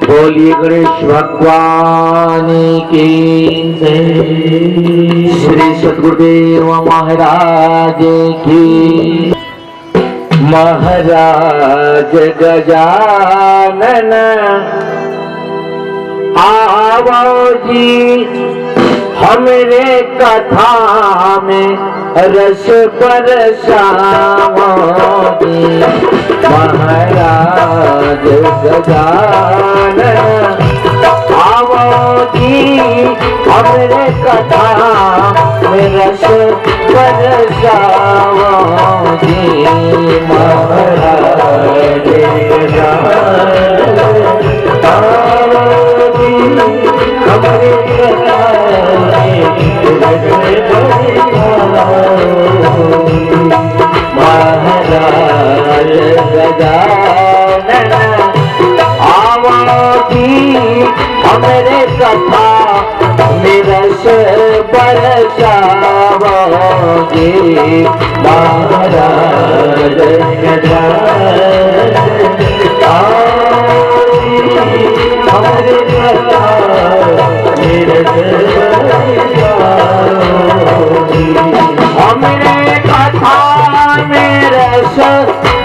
बोलिए गणेश भगवान की जय। श्री सद्गुरुदेव महाराज की। महाराज गजानन आवो जी, हमरे कथा में रस बरसाओ जी। महाराज गजानन आवो जी, हमरे कथा में रस बरसाओ जी। महाराज गजानन आवो जी, हमरे कथा महाराज गजानन आवो जी, हमरे कथा में रस बरसाओ जी। महाराज गजानन आवो जी, हमरे कथा में रस हमरे कथा में रस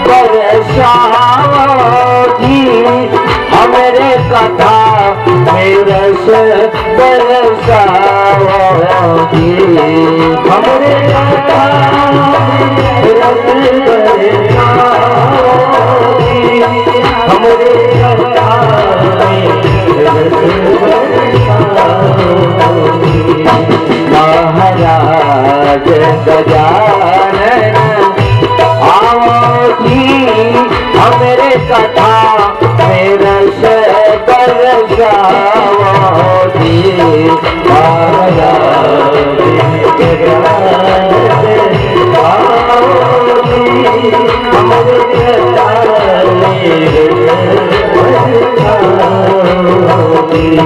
बरसाओ जी। हमरे कथा में रस बरसाओ जी। हमरे कथा में रस बरसाओ जी। हमरे कथा में रस बरसाओ जी। महाराज गजानन आवो जी, हमरे कथा में रस बरसाओ जी। महाराज गजानन आवो जी, हमरे कथा में रस बरसाओ जी।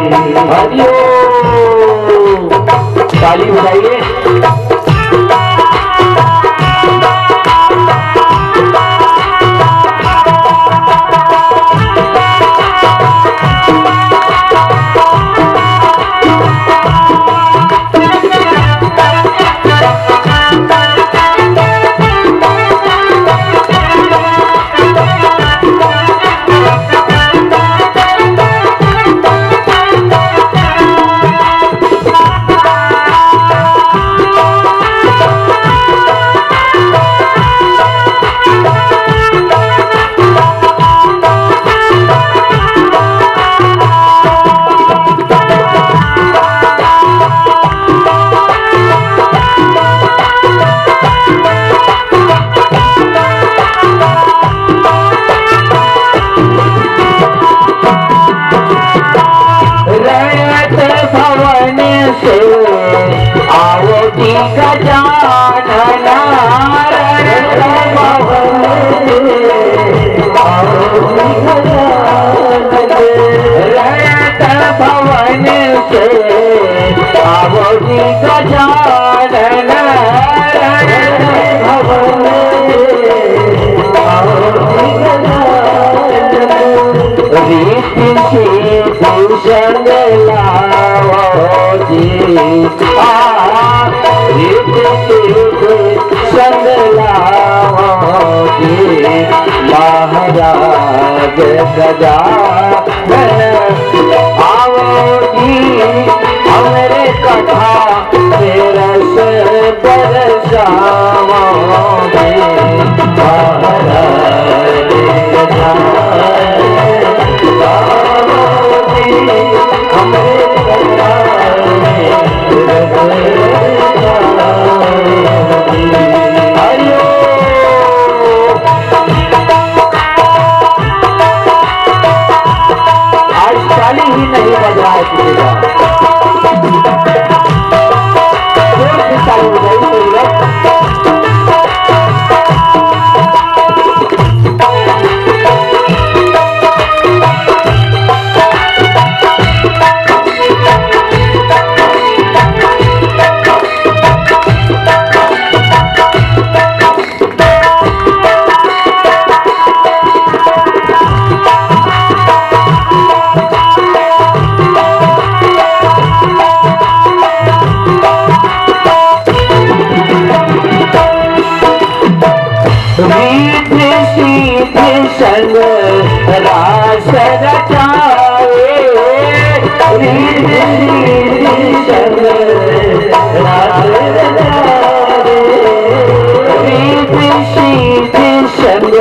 हरिओम, ताली बजाइए। आओ जी गजानन रैत भवन से, आओ जी गजानन भवन रीति से संग लाओ जी। संग लाओ जी। महाराज गजानन आवो जी, हमरे कथा में रस बरसाओ जी। महाराज गजानन आवो जी, हमरे कथा में रस बरसाओ जी। ही नहीं बज रहा है किसी का। चालू हो जाएगी। संग रास रचावे, रिद्धि संग रास रचावे, रिद्धि सिद्धि संग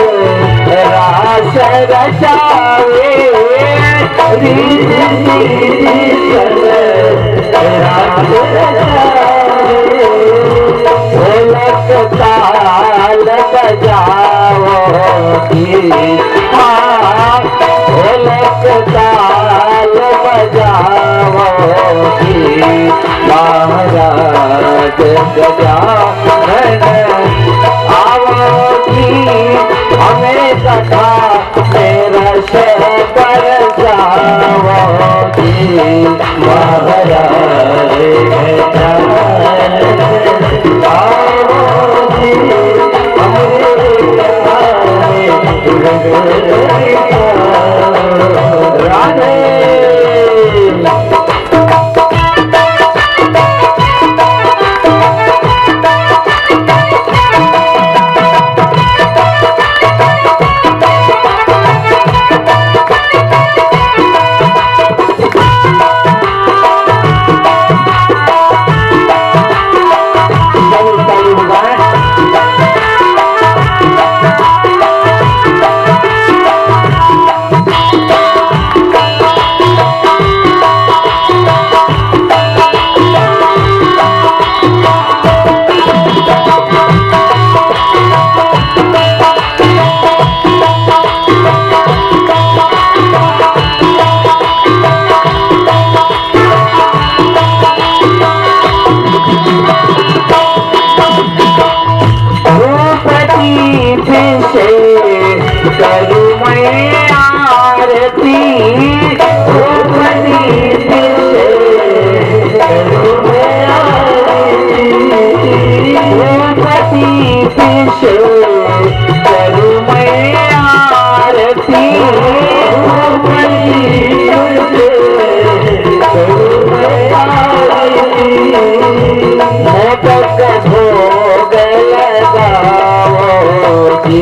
रास रचावे, रिद्धि सिद्धि संग रास रचावे। ढोलक ताल बजाओ ढोलक ताल बजाओ महाराज गजानन आओगी, हमें कथा रस बरसाओगी महाराज गजानन आओगी, राधे गजानन आओगी, हमें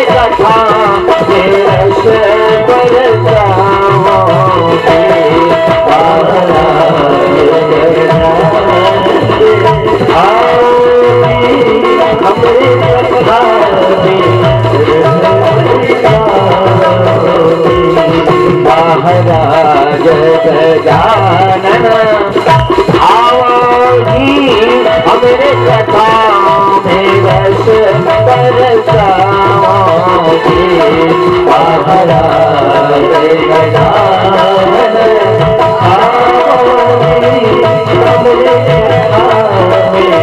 कथा रस बरसाओगी महाराज गजानन आओगी, हमारे कथा में रस बरसाओगी महाराज गजानन आओगी, हमारे कथा में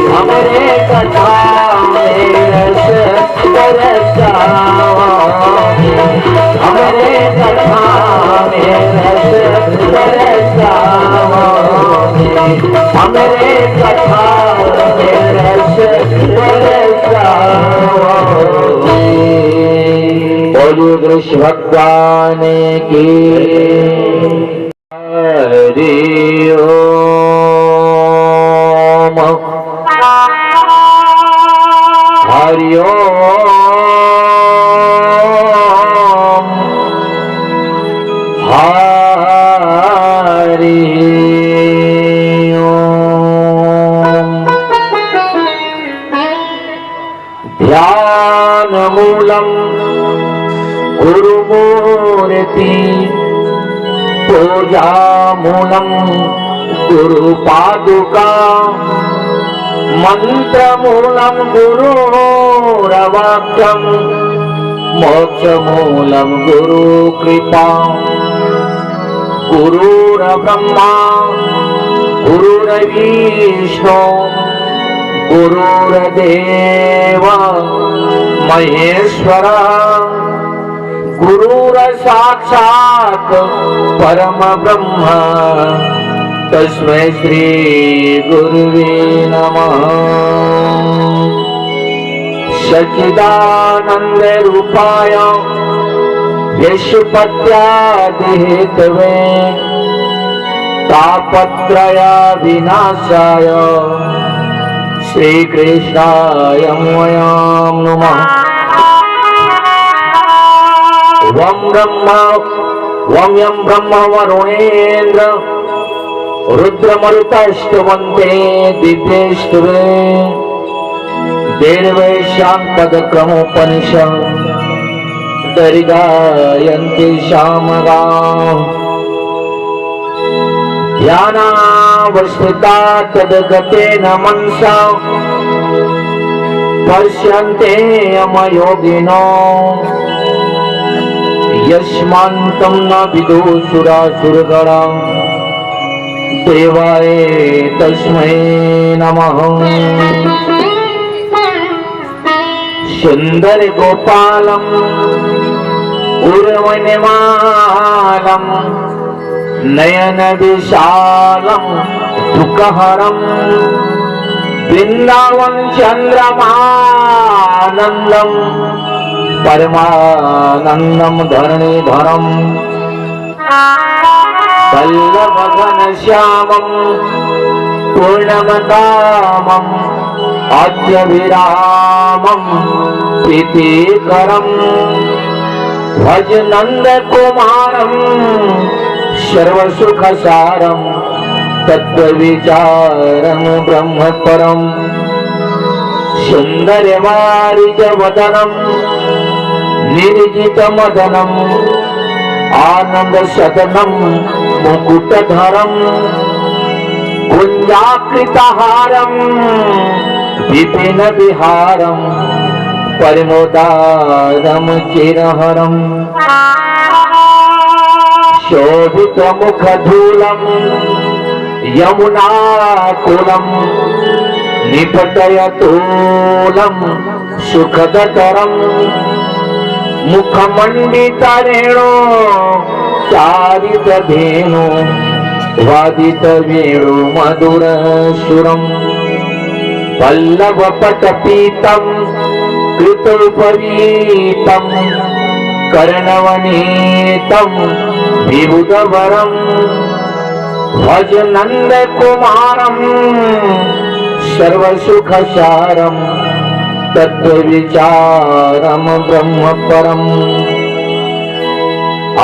हमारे कथा में रस बरसाओगी, हमारे कथा में रस बरसाओगी, हमारे कथा में रस बरसाओगी। बोलो कृष्ण भगवान की हरि ओम हरि ओम हरि ओम। ध्यान मूलम गुरुमूर्ति, पूजा मूलम गुरु पादुका, मंत्र मूलम गुरुरवाक्यम, मोक्ष मूलम गुरु कृपा। गुरुर्ब्रह्मा गुरुर्विष्णु गुरुर्देव महेश्वरा, गुरुर्साक्षात् परम ब्रह्म, तस्मै श्री गुरुवे नमः। सच्चिदानंद रूपाय यशपत्यादि हेतवे तापत्रय विनाशाय श्री कृष्णाय वयं नमः। वं यं ब्रह्म वरुणेन्द्र रुद्रमरुतस्तवन्ते दिव्यैस्तवे देवैषां पदक्रमोपनिषत् दरिगायन्ति सामगाः ध्यानावस्थिता तद्गतेन मनसा पश्यन्ते यमयोगिनो यस्मान्तं न विदुषुरासुरगणा देवाय तस्मै नमः। सुंदर गोपालम उर्वनिमालम नयन विशालम दुःखहरम वृंदावन चंद्रमानंदम परमानंदम धरणीधरम वल्लभ घनश्यामम पूर्णमकामम आद्यविरामम प्रीतिकरम भज नंद कुमारम सर्वसुखसारम तत्त्वविचारम ब्रह्मपरम सुंदरवारिजवदनम निर्जितमदनम आनंद सदनम मुकुटधरम कुंजाकृतहारम विपिन विहारम परिमोदारम चिरहरम शोभित मुखधूलम यमुनाकुलम निपटयतूलम सुखदतरम मुखमंडितरेणो चारितधेनु वादित वेणु मधुर सुरम पल्लवपटपीतम कृतोपवीतम कर्णवनीतम विबुधवरम भज नंद कुमारम सर्वसुखसारम तत्त्वविचारम ब्रह्मपरम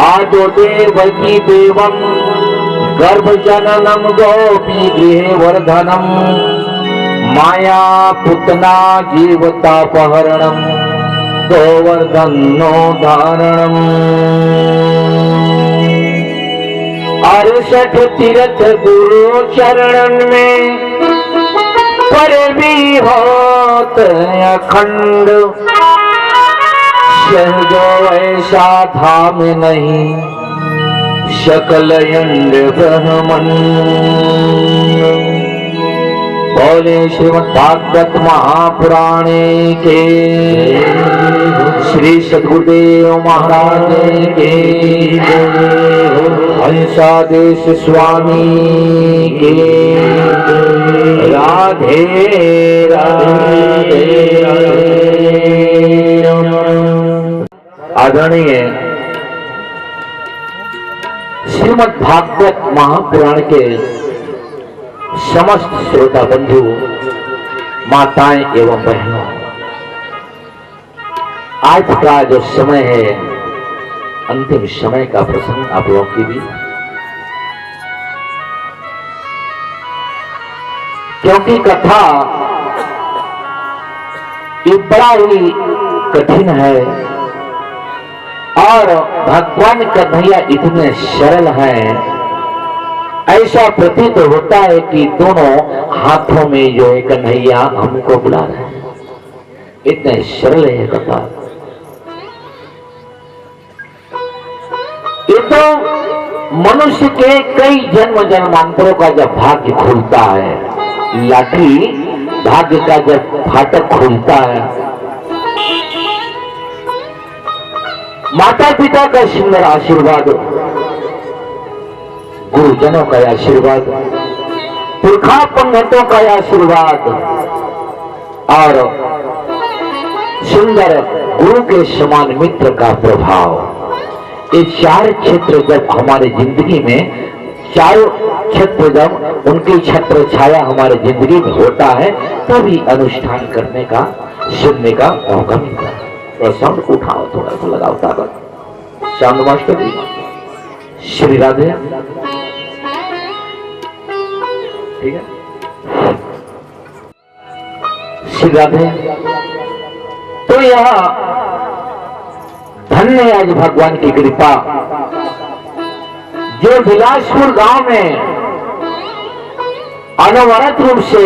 आदो देवकी देवम गर्भजननम गोपी गृहे वर्धनम माया पुतना जीवतापहरणम गोवर्धनो धारणम 68 तीर्थ गुरु चरणन में पर भी होत अखंड सहजो ऐसा धाम नहीं सकल यंड ब्रह्मंड। बोले श्रीमद् भागवत महापुराणे के श्री सद्गुरुदेव महाराज के हंसादेश स्वामी के राधे राधे। आदरणीय श्रीमद् भागवत महापुराण के समस्त श्रोता बंधु माताएं एवं बहनों, आज का जो समय है अंतिम समय का प्रसंग आप लोगों की भी, क्योंकि कथा ये बड़ा ही कठिन है और भगवान कन्हैया इतने सरल हैं, ऐसा प्रतीत होता है कि दोनों हाथों में जो है कन्हैया हमको बुला रहे हैं। इतने सरल है कथा। ये तो मनुष्य के कई जन्म जन्मांतरों का जब भाग्य खुलता है, लाठी भाग्य का जब फाटक खुलता है, माता पिता का सुंदर आशीर्वाद, गुरुजनों का आशीर्वाद, पुरखा पंडितों का आशीर्वाद और सुंदर गुरु के समान मित्र का प्रभाव। ये चार क्षेत्र जब हमारे जिंदगी में, चारों क्षेत्र जब उनकी छत्र छाया हमारे जिंदगी में होता है, तभी अनुष्ठान करने का, सुनने का मौका मिलता है। तो साउंड उठाओ, थोड़ा सा लगाओ ताकत। साउंड मास्टर जी, श्री राधे, ठीक है, श्री राधे। तो यह धन्य आज भगवान की कृपा, जो बिलासपुर गांव में अनवरत रूप से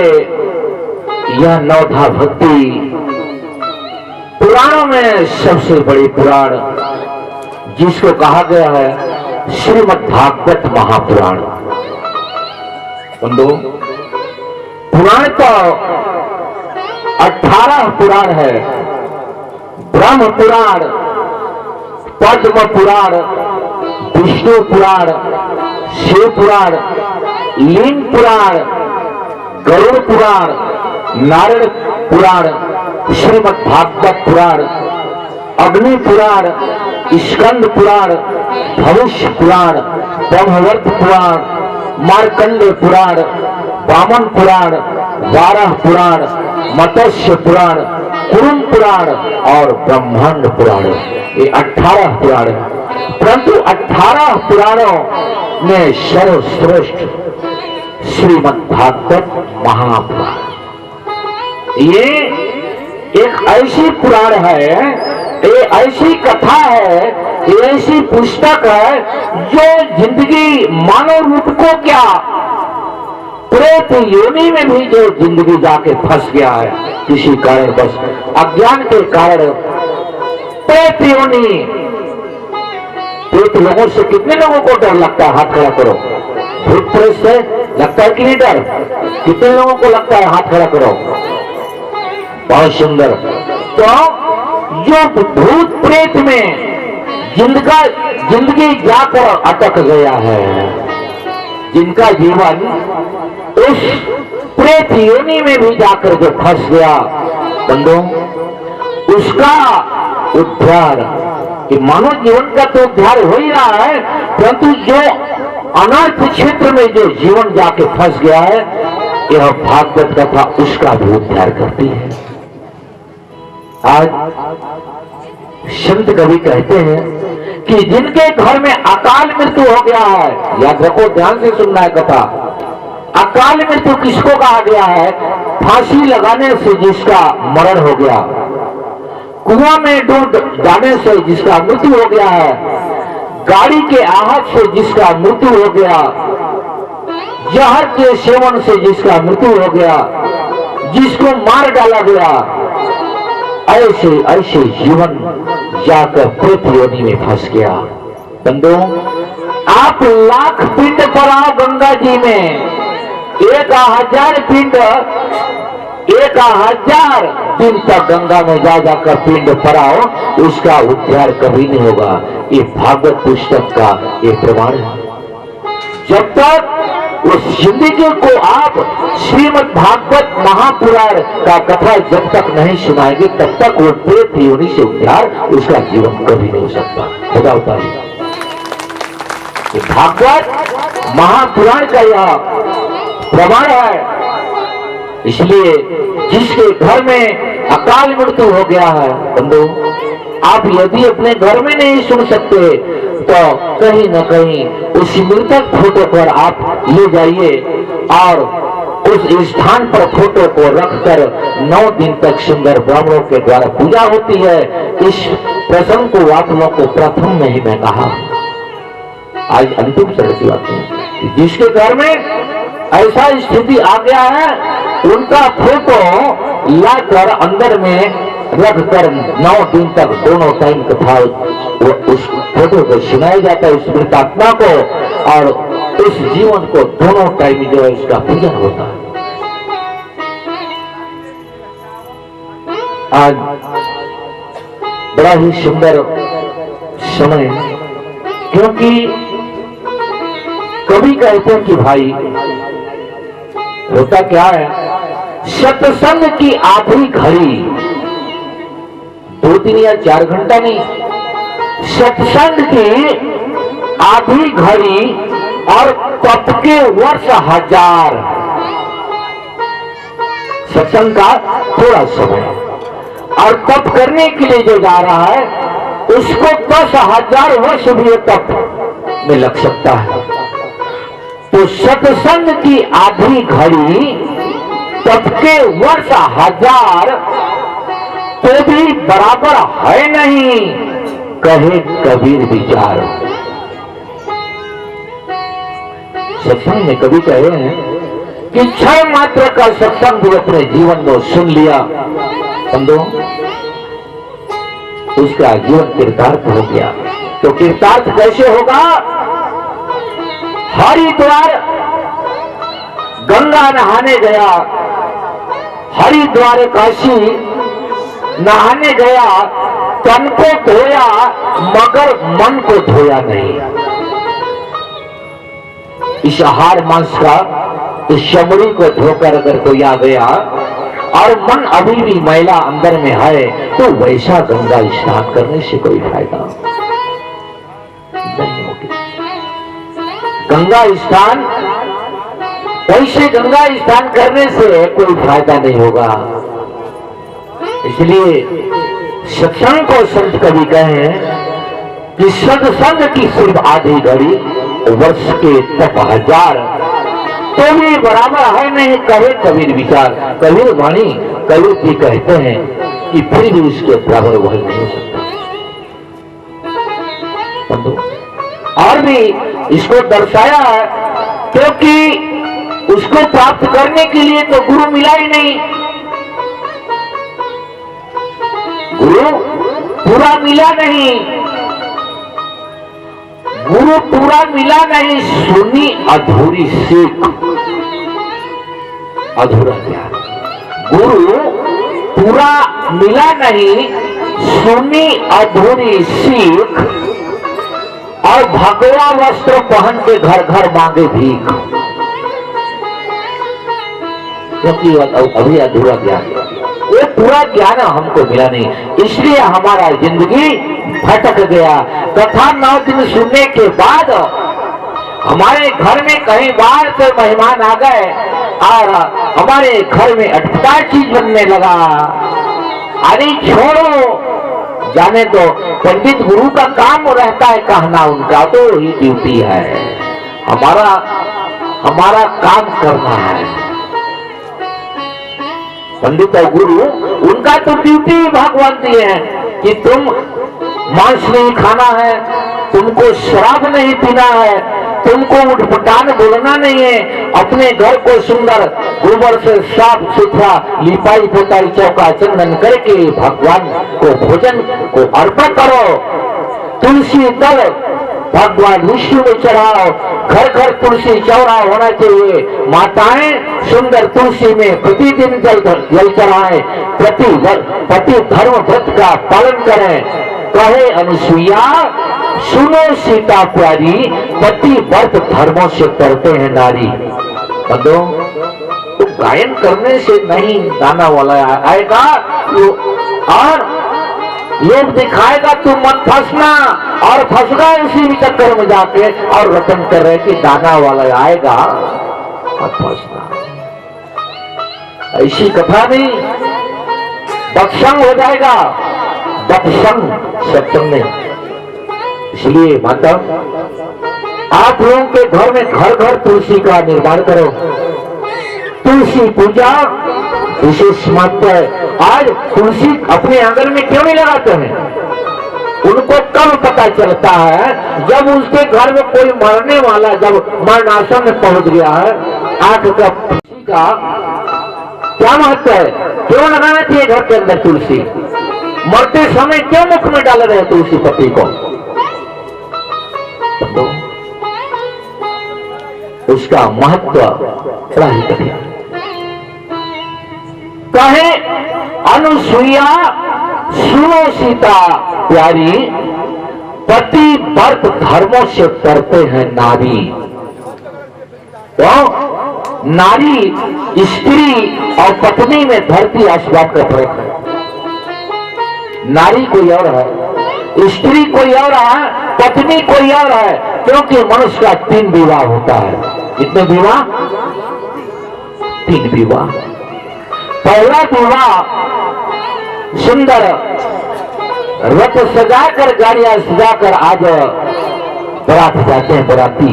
यह नवधा भक्ति, पुराणों में सबसे बड़ी पुराण जिसको कहा गया है श्रीमद् भागवत महापुराण। बंधु, पुराण तो 18 पुराण है। ब्रह्म पुराण, पद्म पुराण, विष्णु पुराण, शिव पुराण, लिंग पुराण, गरुड़ पुराण, नारायण पुराण, श्रीमद् भागवत पुराण, अग्नि पुराण, स्कंद पुराण, भविष्य पुराण, ब्रह्मवर्त पुराण, मार्कंडेय पुराण, वामन पुराण, वाराह पुराण, मत्स्य पुराण, कुरुम पुराण और ब्रह्मांड पुराण। ये 18 पुराण है। परंतु 18 पुराणों में सर्वश्रेष्ठ श्रीमद् भागवत महापुराण, ये एक ऐसी पुराण है, ये ऐसी कथा है, ये ऐसी पुस्तक है जो जिंदगी मानव रूप को क्या, प्रेत योनि में भी जो जिंदगी जाके फंस गया है किसी कारण, बस अज्ञान के कारण प्रेत योनि। प्रेत लोगों से कितने लोगों को डर लगता है? हाथ खड़ा करो। भूत प्रेत से लगता है कि नहीं डर? कितने लोगों को लगता है? हाथ खड़ा करो। बहुत सुंदर। तो जो भूत प्रेत में जिंदगी जाकर अटक गया है, जिनका जीवन उस प्रेत योनि में भी जाकर जो फंस गया, बंधु, उसका उद्धार, कि मानव जीवन का तो उद्धार हो ही रहा है, परंतु जो अनर्थ क्षेत्र में जो जीवन जाके फंस गया है, यह भागवत कथा उसका भी उद्धार करती है। आज संत कवि कहते हैं कि जिनके घर में अकाल मृत्यु हो गया है, याद रखो, ध्यान से सुनना है कथा। अकाल मृत्यु किसको कहा गया है? फांसी लगाने से जिसका मरण हो गया, कुआं में डूब जाने से जिसका मृत्यु हो गया है, गाड़ी के आहत से जिसका मृत्यु हो गया, जहर के सेवन से जिसका मृत्यु हो गया, जिसको मार डाला गया, ऐसे ऐसे जीवन जाकर प्रेत योनि में फंस गया। बंधु, आप लाख पिंड पर आओ गंगा जी में, 1000 पिंड 1000 दिन तक गंगा में जा जाकर पिंड पराओ, उसका उद्धार कभी नहीं होगा। ये भागवत पुस्तक का ये प्रमाण है। जब तक उस जिंदगी को आप श्रीमद् भागवत महापुराण का कथा जब तक नहीं सुनाएंगे, तब तक वो प्रेत योनि से उद्धार उसका जीवन कभी नहीं हो सकता। बताओ भागवत महापुराण का यह प्रमाण है। इसलिए जिसके घर में अकाल मृत्यु हो गया है, बंधु, आप यदि अपने घर में नहीं सुन सकते तो कहीं न कहीं उस मृतक फोटो पर आप ले जाइए और उस स्थान पर फोटो को रखकर 9 दिन तक सुंदर ब्राह्मणों के द्वारा पूजा होती है। इस प्रसंग को आप लोगों को प्रथम में ही मैं कहा, आज अंतिम चरण की बात है। जिसके घर में ऐसा स्थिति आ गया है, उनका फोटो लाकर अंदर में रखकर 9 दिन तक दोनों टाइम कथा उस फोटो को सुनाया जाता है, उस मृतात्मा को, और उस जीवन को दोनों टाइम जो है इसका पूजन होता है। आज बड़ा ही सुंदर समय, क्योंकि कभी कहते हैं कि भाई होता क्या है, सत्संग की आधी घड़ी 2-3 या 4 घंटा नहीं, सत्संग की आधी घड़ी और तप के वर्ष 1000। सत्संग का थोड़ा समय और तप करने के लिए जो जा रहा है उसको 10,000 वर्ष भी तप में लग सकता है। तो सत्संग की आधी घड़ी तप के वर्ष 1000 तो भी बराबर है नहीं, कहे कबीर विचार। सत्संग में कभी कहे हैं कि 6 मात्र का सत्संग भी अपने जीवन में सुन लिया, समझो उसका जीवन कृतार्थ हो गया। तो कृतार्थ कैसे होगा? हरिद्वार गंगा नहाने गया, हरिद्वार काशी नहाने गया, तन को धोया मगर मन को धोया नहीं। इस आहार मांस का इस चमड़ी को धोकर अगर कोई आ गया और मन अभी भी मैला अंदर में है तो वैसा गंगा स्नान करने से कोई फायदा नहीं होगी। गंगा स्नान वैसे गंगा स्नान करने से कोई फायदा नहीं होगा। इसलिए सत्संग को संत कवि कहे कि सत्संग की सिर्फ आधी घड़ी वर्ष के तप 1000 तो भी बराबर है नहीं, कहे कबीर विचार। कबीर वाणी कबीर जी कहते हैं कि फिर भी उसके बराबर वह नहीं हो सकता। और भी इसको दर्शाया है क्योंकि उसको प्राप्त करने के लिए तो गुरु मिला ही नहीं, गुरु पूरा मिला नहीं, गुरु पूरा मिला नहीं, सुनी अधूरी सीख, अधूरा ज्ञान। गुरु पूरा मिला नहीं, सुनी अधूरी सीख और भगवा वस्त्र पहन के घर घर मांगे भीख, क्योंकि अभी अधूरा ज्ञान, ये पूरा ज्ञान हमको मिला नहीं, इसलिए हमारा जिंदगी भटक गया। कथा 9 दिन सुनने के बाद हमारे घर में कहीं बाहर से मेहमान आ गए और हमारे घर में अटपटा चीज बनने लगा। अरे छोड़ो, जाने दो, पंडित गुरु का काम रहता है कहना, उनका तो ही ड्यूटी है, हमारा काम करना है। पंडित और गुरु उनका तो ड्यूटी भगवान दिए हैं कि तुम मांस नहीं खाना है, तुमको शराब नहीं पीना है, तुमको उठपटांग बोलना नहीं है, अपने घर को सुंदर गोबर से साफ सुथरा लिपाई पोताई चौका चंदन करके भगवान को भोजन को अर्पण करो, तुलसी दल भगवान विष्णु में चढ़ाओ, घर घर तुलसी चौरा होना चाहिए, माताएं सुंदर तुलसी में प्रतिदिन जल चढ़ाएं, पति धर्म व्रत का पालन करें। कहे अनुसुईया सुनो सीता प्यारी, पति व्रत धर्मों से करते हैं नारी। बंदो, तो गायन करने से नहीं दाना वाला आएगा और लोग दिखाएगा, तू मत फंसना, और फंस गए उसी चक्कर में जाके और रटन कर रहे कि दाना वाला आएगा, मत फंसना। ऐसी कथा नहीं, बत्संग हो जाएगा, बत्संग सत्संग नहीं। इसलिए माता, आप लोगों के घर में घर घर तुलसी का निर्माण करो, तुलसी पूजा विशेष महत्व है। आज तुलसी अपने आंगन में क्यों नहीं लगाते हैं? उनको कब पता चलता है? जब उसके घर में कोई मरने वाला जब मरणासन में पहुंच गया है। आंख का तुलसी का क्या महत्व है? क्यों लगाना चाहिए घर के अंदर तुलसी? मरते समय क्यों मुख में डाल रहे तुलसी पति को? तो उसका महत्व बड़ा ही कठिन। कहे अनुसुईया सुनो सीता प्यारी, पति व्रत धर्मों से करते हैं नारी। तो नारी, स्त्री और पत्नी में धरती आसमान का फर्क है। नारी कोई और है, स्त्री कोई और है, पत्नी कोई और है, क्योंकि मनुष्य का 3 विवाह होता है। कितने विवाह? 3 विवाह। पहला विवाह सुंदर रथ सजाकर, गाड़ियां सजाकर आज बारात जाते हैं, बाराती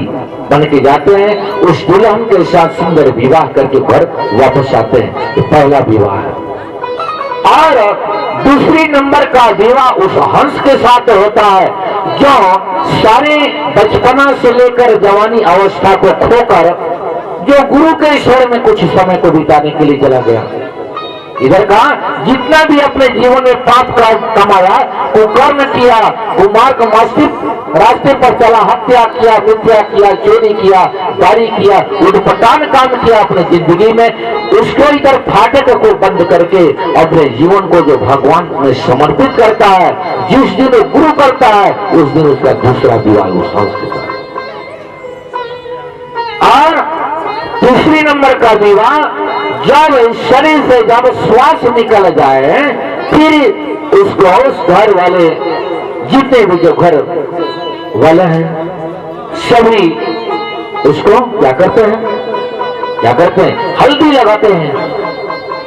बन के जाते हैं, उस दुल्हन के साथ सुंदर विवाह करके घर वापस आते हैं। ये पहला विवाह है। और दूसरी नंबर का विवाह उस हंस के साथ होता है जो सारे बचपना से लेकर जवानी अवस्था को खोकर जो गुरु के शरण में कुछ समय को बिताने के लिए चला गया। इधर का जितना भी अपने जीवन में पाप का कमाया, कुकर्म किया, कुमार्ग मस्तिष्क रास्ते पर चला, हत्या किया, मिथ्या किया, चोरी किया, दारी किया, उठपटांग काम किया अपने जिंदगी में, उसको इधर फाटक को बंद करके अपने जीवन को जो भगवान में समर्पित करता है, जिस दिन गुरु करता है, उस दिन उसका दूसरा विवाह उस हंस के साथ। और तीसरी नंबर का विवाह जब शरीर से जब श्वास निकल जाए, फिर उसको उस घर वाले जितने भी जो घर वाले हैं सभी उसको क्या करते हैं? हल्दी लगाते हैं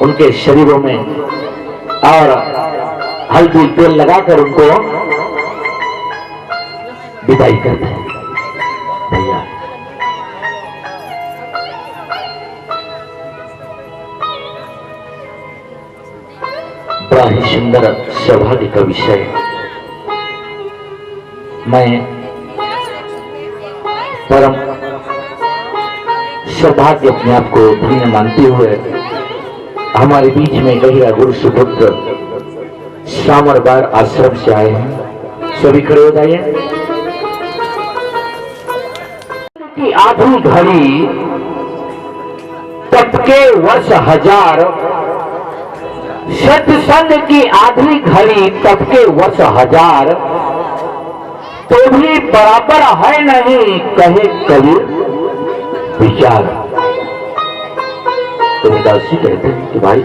उनके शरीरों में और हल्दी तेल लगाकर उनको विदाई करते हैं। भैया बड़ा ही सुंदर सौभाग्य का विषय। मैं परम सौभाग्य अपने आप को धन्य मानते हुए हमारे बीच में गहिरा गुरु सुपुत्र सामरबार आश्रम से आए हैं। सभी खड़े हो जाइए। की आधी घड़ी तप के वर्ष 1000, सत्संग की आधी घड़ी तब के वर्ष 1000, तो भी बराबर है नहीं कहे कबीर विचार। तो दासी कहते हैं कि भाई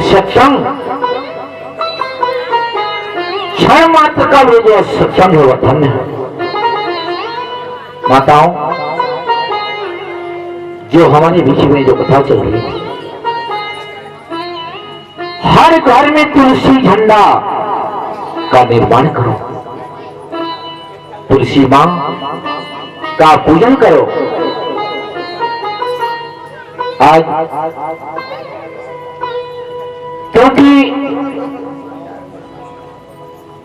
सत्संग 6 मात्र का वो जो सत्संग है वह धन्य है। माताओं, जो हमारे बीच में जो कथा चल रही है, हर घर में तुलसी झंडा का निर्माण करो, तुलसी मां का पूजन करो। आज क्योंकि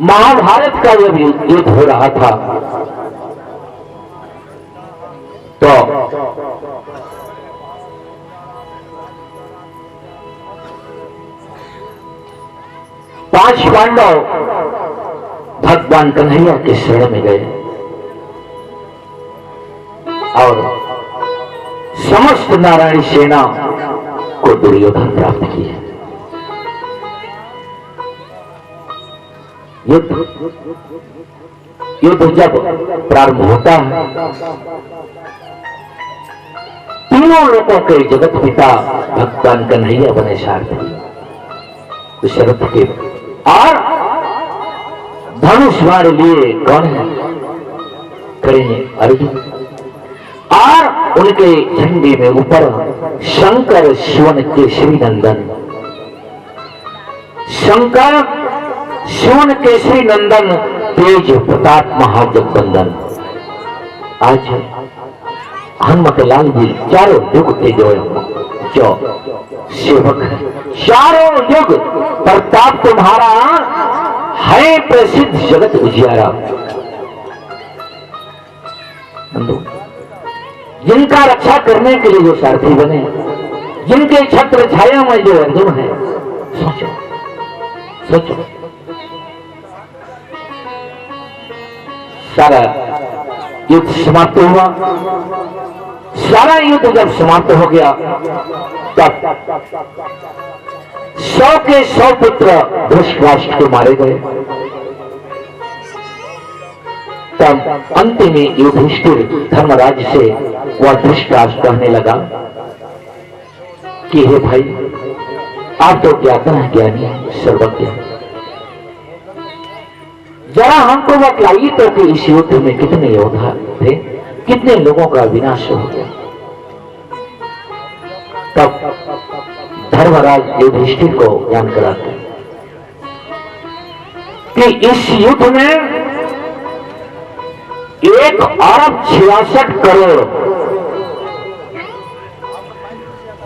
महाभारत का जब युद्ध हो रहा था तो पांच पांडव भगवान कन्हैया के शरण में गए और समस्त नारायणी सेना को दुर्योधन प्राप्त किए। युद्ध जब प्रारंभ होता है, तीनों लोगों के जगत पिता भगवान कन्हैया बने सारथी शरथ के, और धनुष बाण लिए कौन है? खड़े हैं अर्जुन, और उनके झंडे में ऊपर शंकर शिवन केसरी नंदन, शंकर शिवन केसरी नंदन तेज प्रताप महाजगबंदन। आज हनुमत लाल जी चारों युग के जो सेवक है, चारों युग प्रताप तुम्हारा है प्रसिद्ध जगत उजियारा। जिनका रक्षा करने के लिए जो सारथी बने, जिनके छत्र छाया में जो अर्जुन है, सोचो सोचो। सारा युद्ध समाप्त हुआ। सारा युद्ध जब समाप्त हो गया तब 100 के 100 पुत्र धृतराष्ट्र को मारे गए। तब अंतिम में युधिष्ठिर धर्मराज से वह धृतराष्ट्र कहने लगा कि हे भाई, आप तो ज्ञाता है, ज्ञानी है, सर्वज्ञ, जरा हमको बतलाइए तो कि इस युद्ध में कितने योद्धा थे, कितने लोगों का विनाश हो गया। तब धर्मराज युधिष्ठिर को ज्ञान कराते कि इस युद्ध में 1,66,00,000,000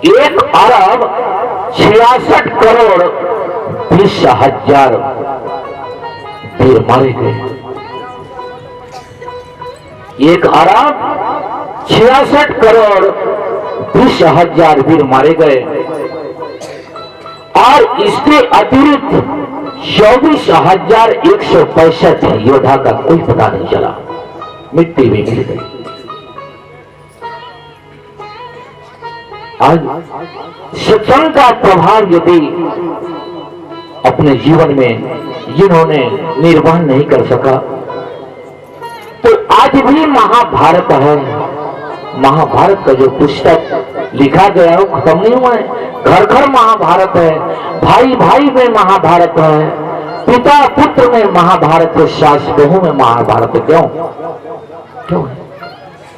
1,66,20,000 वीर मारे गए। 1,66,20,000 वीर मारे गए और इसके अतिरिक्त 24,165 योद्धा का कोई पता नहीं चला, मिट्टी में मिल गई। आज सत्संग का प्रभाव यदि अपने जीवन में जिन्होंने निर्वहन नहीं कर सका, तो आज भी महाभारत है। महाभारत का जो पुस्तक लिखा गया वो खत्म नहीं हुआ है। घर घर महाभारत है, भाई भाई में महाभारत है, पिता पुत्र में महाभारत है, सास बहू में महाभारत है। क्यों क्यों है?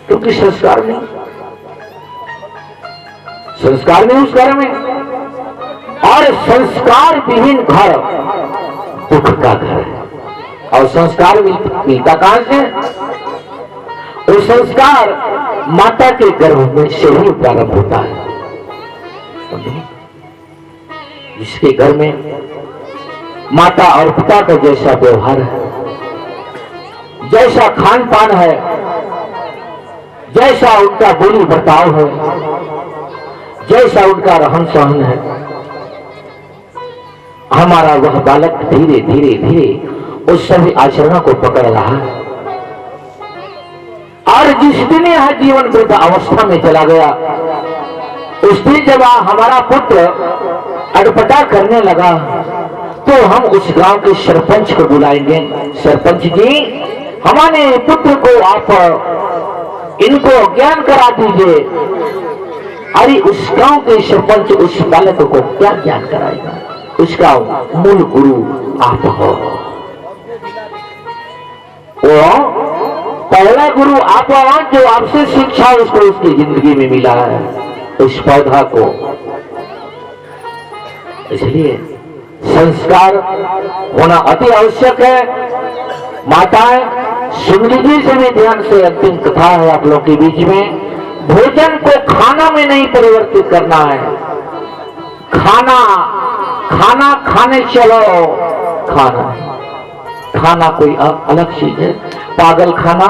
क्योंकि संस्कार नहीं, संस्कार नहीं उस घर में। और संस्कार विहीन घर दुख का घर है। और संस्कार मिलता कहां से? वो संस्कार माता के गर्भ में से ही प्रारंभ होता है। जिसके घर में माता और पिता का जैसा व्यवहार है, जैसा खान पान है, जैसा उनका बोली बर्ताव है, जैसा उनका रहन सहन है, हमारा वह बालक धीरे धीरे धीरे उस सभी आचरणों को पकड़ रहा है। और जिस दिन यह जीवन वृद्ध अवस्था में चला गया, उस दिन जब हमारा पुत्र अटपटा करने लगा, तो हम उस गांव के सरपंच को बुलाएंगे। सरपंच जी, हमारे पुत्र को आप इनको ज्ञान करा दीजिए। अरे उस गांव के सरपंच उस बालक को क्या ज्ञान कराएगा? उसका मूल गुरु आप हो। वो पहला गुरु आप हो, जो आपसे शिक्षा उसको उसकी जिंदगी में मिला है, उस पौधा को। इसलिए संस्कार होना अति आवश्यक है। माताएं सुन लीजिए, सभी ध्यान से। अंतिम कथा है आप लोग के बीच में। भोजन को खाना में नहीं परिवर्तित करना है। खाना खाना खाने चलो, खाना खाना कोई अलग चीज है। पागल खाना,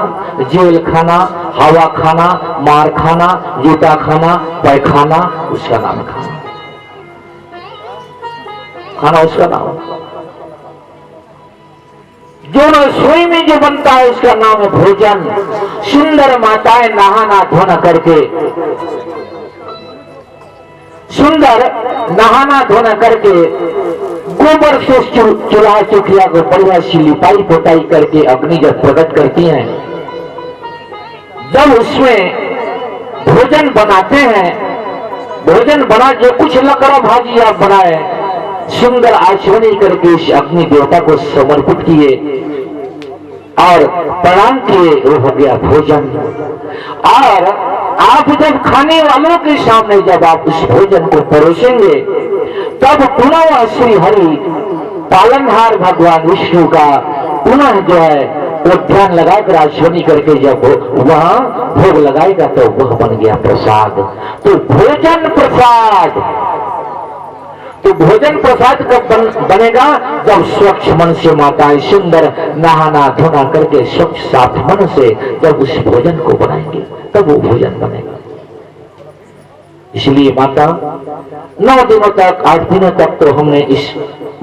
जेल खाना, हवा खाना, मार खाना, जूता खाना, पैखाना, उसका नाम खाना। खाना उसका नाम। जो रसोई में जो बनता है उसका नाम है भोजन। सुंदर माताएं नहाना धोना करके, सुंदर नहाना धोना करके, गोबर से चूल्हा चौकिया को बढ़िया सी लिपाई पोताई करके अग्नि जब प्रकट करती हैं, जब उसमें भोजन बनाते हैं, भोजन बना जो कुछ लकड़ा भाजी आप बनाए, सुंदर आचमनी करके इस अग्नि देवता को समर्पित किए और प्रणाम किए, वो हो गया भोजन। और आप जब खाने वालों के सामने जब आप उस भोजन को परोसेंगे, तब पुनः श्री हरि पालनहार भगवान विष्णु का पुनः जो है वो ध्यान लगाकर आचमनी करके जब वहां भोग लगाएगा, तो वह बन गया प्रसाद। तो भोजन प्रसाद, तो भोजन प्रसाद कब बनेगा? जब स्वच्छ मन से माताएं सुंदर नहाना धोना करके स्वच्छ साफ मन से जब उस भोजन को बनाएंगे, तब वो भोजन बनेगा। इसलिए माता 9 दिनों तक, 8 दिनों तक तो हमने इस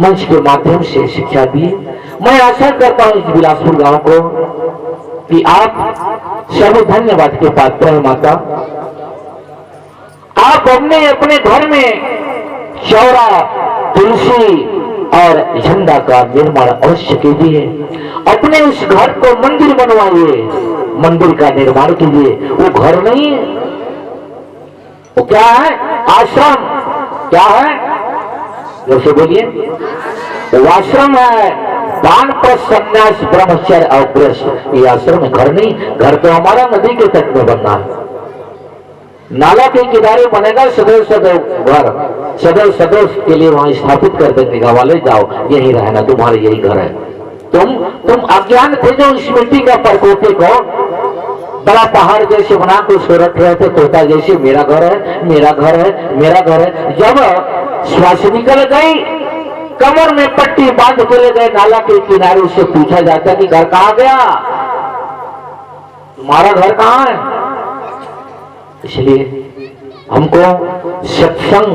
मंच के माध्यम से शिक्षा दी। मैं आशा करता हूं इस बिलासपुर गांव को कि आप सभी धन्यवाद के पात्र हैं। माता, आप अपने घर में चौरा, तुलसी और झंडा का निर्माण अवश्य कीजिए। अपने उस घर को मंदिर बनवाइए, मंदिर का निर्माण कीजिए। वो घर नहीं है, वो क्या है? आश्रम। क्या है? जैसे बोलिए, वो आश्रम है। वानप्रस्थ संन्यास ब्रह्मचर्य और गृहस्थ, ये आश्रम घर नहीं, घर तो हमारा नदी के तट में बनना है, नाला के किनारे बनेगा सदैव सदैव घर, सदैव सदैव के लिए वहां स्थापित कर देने का, वाले जाओ यही रहना, तुम्हारे यही घर है। तुम अज्ञान थे जो इस मिट्टी का परकोटे को बड़ा पहाड़ जैसे बना के उसको रख रहे थे, तोता जैसे मेरा घर है, मेरा घर है, मेरा घर है। जब श्वास निकल गई, कमर में पट्टी बांध के ले गए नाला के किनारे, उससे पूछा जाता कि घर कहां गया, तुम्हारा घर कहां है? इसलिए हमको सत्संग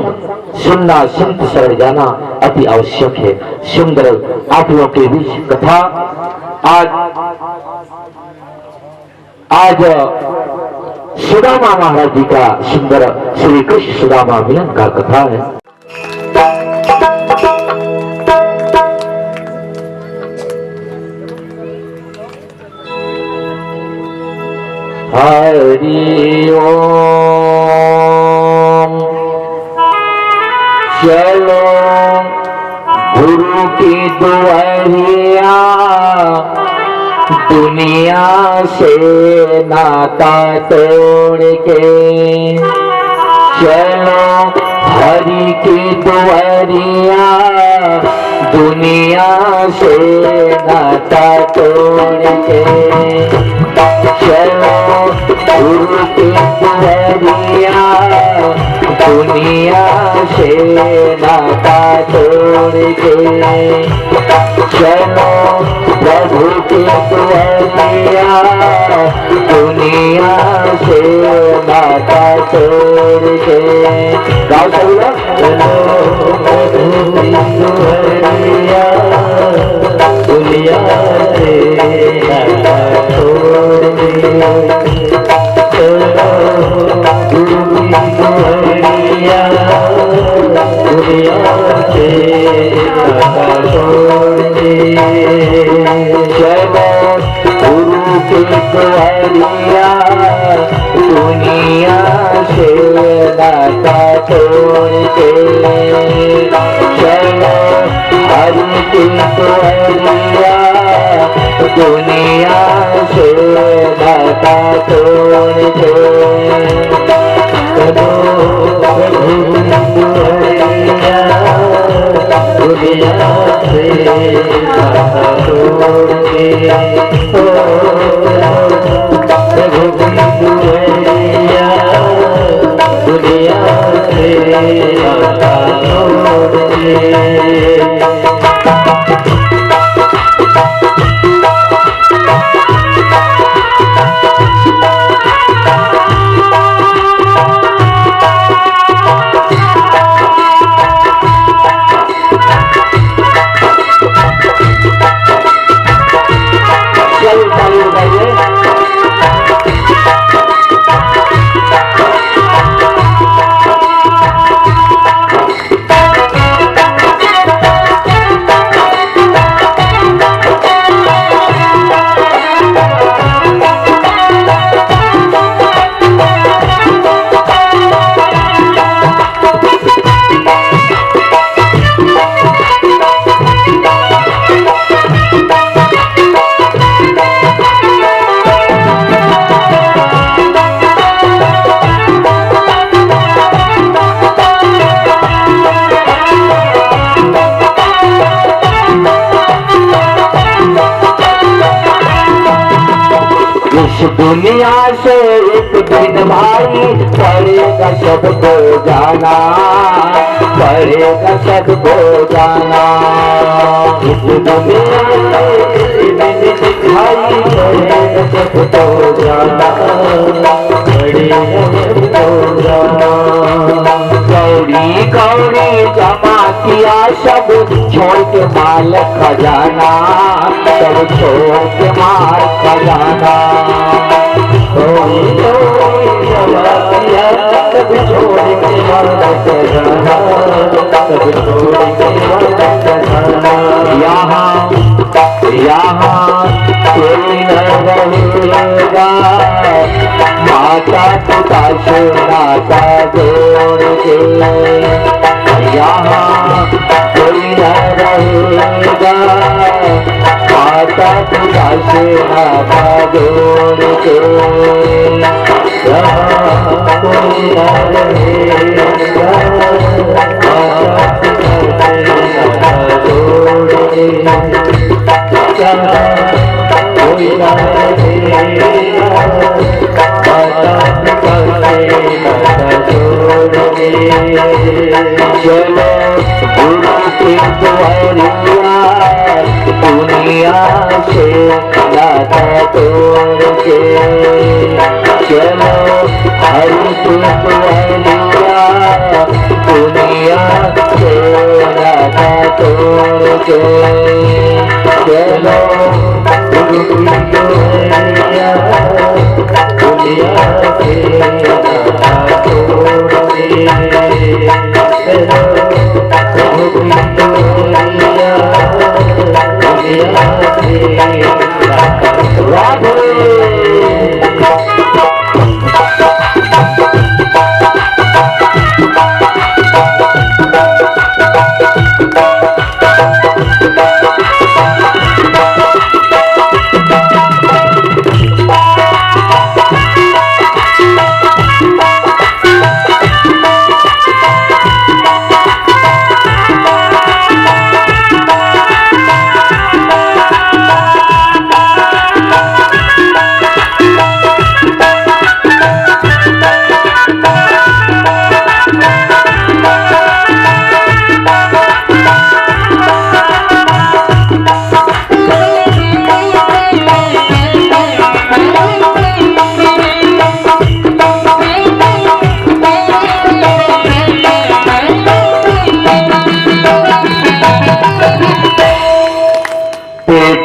सुनना, संत शरण जाना अति आवश्यक है। सुंदर आप लोगों के बीच कथा आज सुदामा महाराज जी का सुंदर श्री कृष्ण सुदामा मिलन का कथा है। हरि ओम। चलो गुरु की दुआरिया, दुनिया से नाता तोड़ के, चलो हरि की दुआरिया, दुनिया से नाता तोड़ के, चलो गुरु की दुआरिया, दुनिया से नाता तोड़ के, चलो प्रभु की दुआरिया, दुनिया से नाता तोड़ के। गाओ सब लोग, चलो प्रभु की दुआरिया, दुनिया से नाता तोड़ के, चलो गुरु की दुआरिया, दुनिया से नाता तोड़ के, चलो गुरु की दुआरिया, दुनिया से नाता तोड़ के, चलो हरि की दुआरिया, दुनिया से नाता तोड़ के, चलो प्रभु की दुआरिया, दुनिया से नाता तोड़ के, प्रभु की दुआरिया, दुनिया से नाता तोड़ के। दुनिया से एक दिन भाई पड़ेगा सबको जाना, पड़ेगा सबको जाना। इस दुनिया से एक दिन भाई पड़ेगा सबको जाना, पड़ेगा सबको जाना। कौड़ी कौड़ी जमा किया सब छोड़ के माल खजाना, सब छोड़ के माल खजाना। कौड़ी कौड़ी जमा किया सब छोड़ के माल खजाना, सब छोड़ के माल खजाना। यहाँ कोई न रहेगा, माता पिता से नाता जोड़ के। यहाँ कोई न रहेगा, माता पिता से नाता जोड़ के कोई न रहेगा, माता पिता से नाता जोड़ के कोई न रहेगा, माता पिता से नाता जोड़ के चलो गुरु की द्वारिया दुनिया से नाता तोड़ के चलो हरि की द्वारिया दुनिया से नाता तोड़ के चलो गुरु की द्वारिया दुनिया से नाता तोड़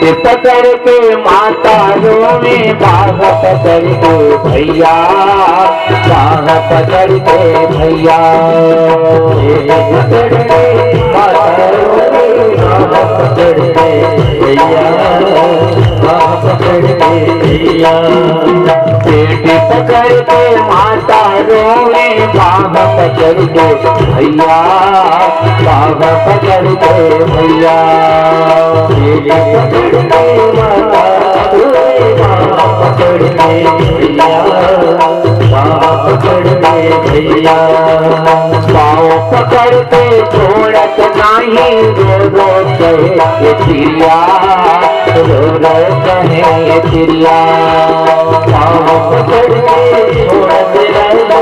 के पकड़ के माता रोवे, बाह पकड़ के भैया, बाह पकड़ के भैया, पकड़ के माता रोवे, बाह पकड़ के भैया, बाह पकड़ के भैया, पेट पकड़ के माता रोवे, बाह पकड़ के भैया, बाह पकड़ के भैया, पकड़ के माता रोवे, बाह पकड़ के भैया, बाह पकड़ के भैया, पाँव पकड़ के छोड़त नाही, रो रो कहे ये चिड़िया, रो रो कहे ये चिड़िया, पाँव पकड़ के छोड़त नहीं,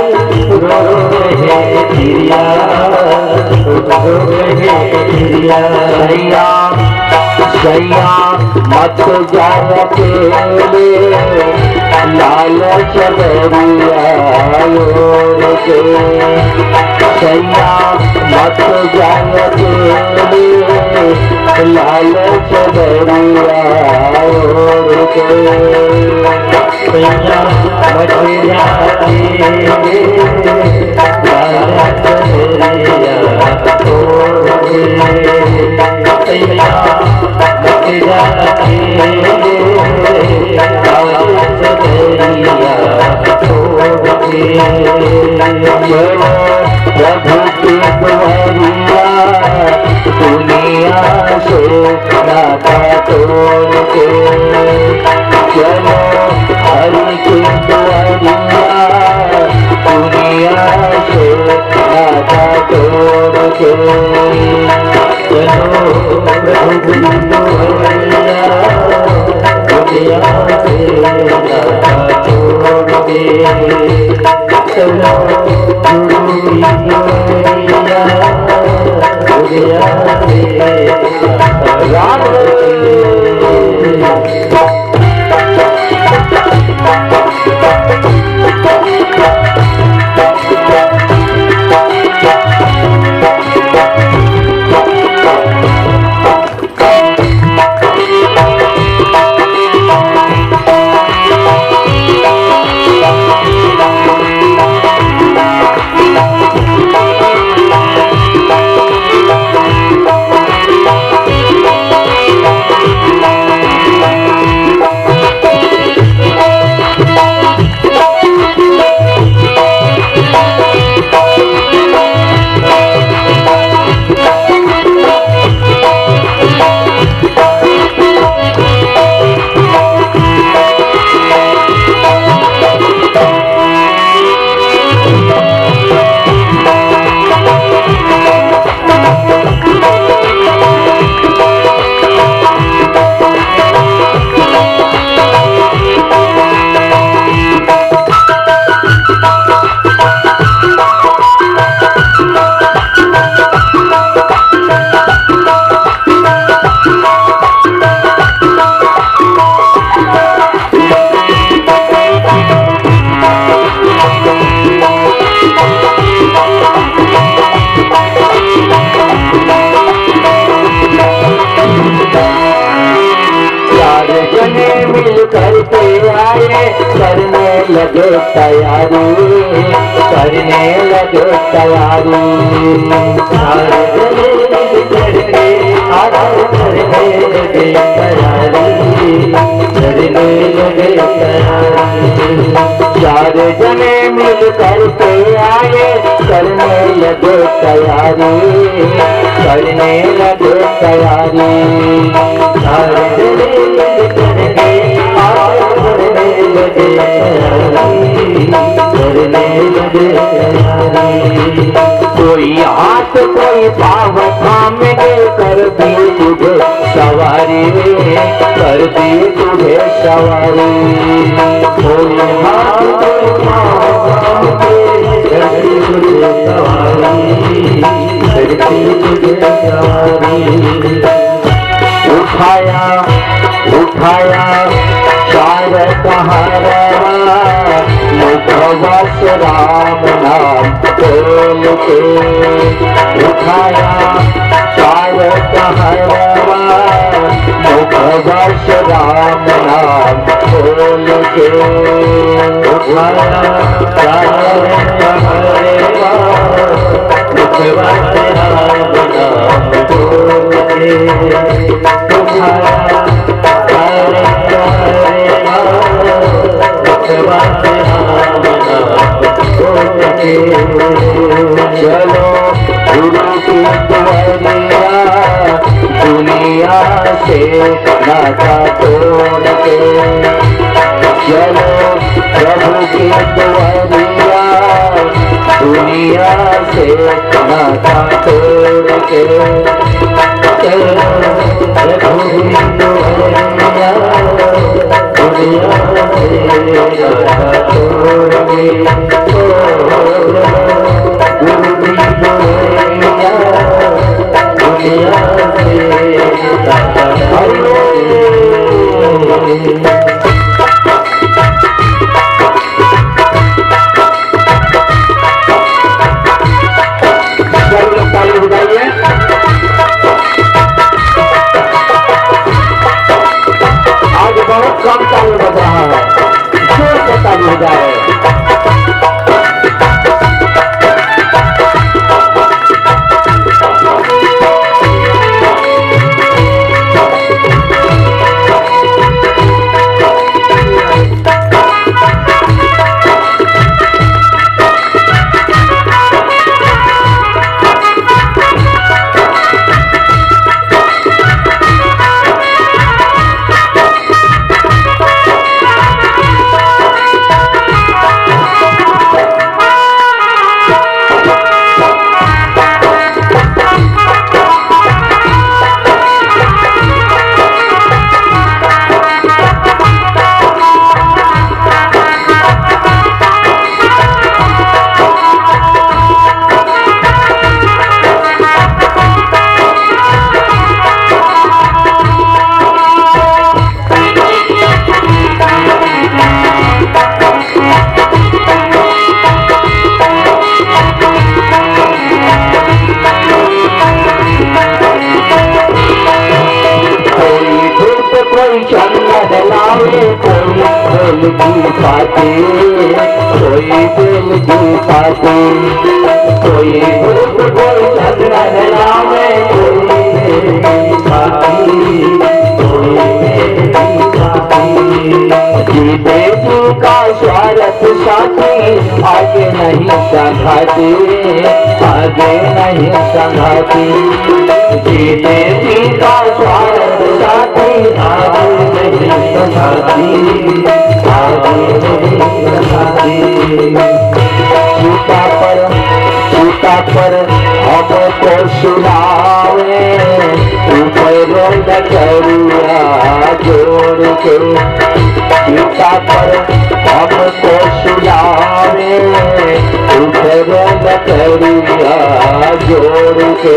रो रो कहे ये चिड़िया, रो रो कहे ये चिड़िया, सैया सैया मत जाओ अकेले, लालच बरिया ओढ़ के, सैया मत जाओ अकेले, लालच बरिया ओढ़ के, सैया मत जाओ अकेले, लालच बरिया ओढ़ के, सैया प्रभु की द्वारिया दुनिया से नाता तोड़ के, चलो हरि की द्वारिया दुनिया से नाता तोड़ के, चलो प्रभु की द्वारिया दुनिया से नाता तोड़ के, चलो गुरु की द्वारिया दुनिया से नाता तोड़ के। लगे तैयारी, करने लगे तैयारी। सारे जने करने लगे तैयारी, करने लगे तैयारी। चार जने मिल करके आए, करने लगे तैयारी, करने लगे तैयारी। चार जने मिल करके आए, करने लगे तैयारी, करने लगे तैयारी। कोई हाथ कोई पाँव थामेंगे, कर दी तुझे सवारी, कर दी तुझे सवारी। कोई हाथ कोई पाँव थामेंगे, कर दी तुझे सवारी, कर दी तुझे सवारी। उठाया उठाया चार कहारा, मुखवस राम नाम बोल के। उठाया चार कहारा, मुखवस राम नाम बोल के। उठाया चार कहारा, मुखवस राम नाम बोल के। उठाया चलो गुरु की दुआरिया, दुनिया से नाता तोड़ के। चलो प्रभु की दुआरिया, दुनिया से नाता तोड़ के। चलो प्रभु की दुआरिया, दुनिया से नाता तोड़ के। आज बहुत कम चालू बज रहा है, जोर से चालू हो जाए। कोई दिल की पाती, कोई भूख कोई चंदन लावे, कोई जीते जी का स्वार्थ साथी, आगे नहीं संघाती, आगे नहीं संघाती। जीते जी का स्वार्थ साथी, आगे नहीं संघाती, आगे नहीं संघाती। सूता पर हमको सुनावे, ऊपर करुआ जोड़ के। सीता पर हमको सुनावे, ऊपर करुआ जोड़ के।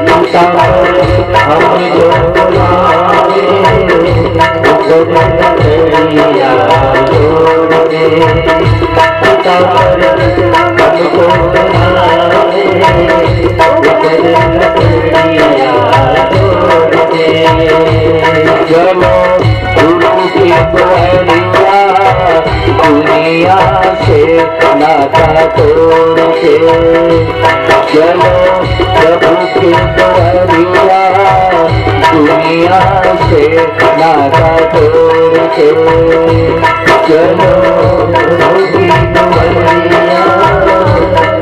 सीता पर हमको सुनावे, ऊपर करुआ जोड़ के। सीता पर हमको सुनावे, चलो गुरु की दुआरिया, के चलो दुवरिया से नाता तोड़ के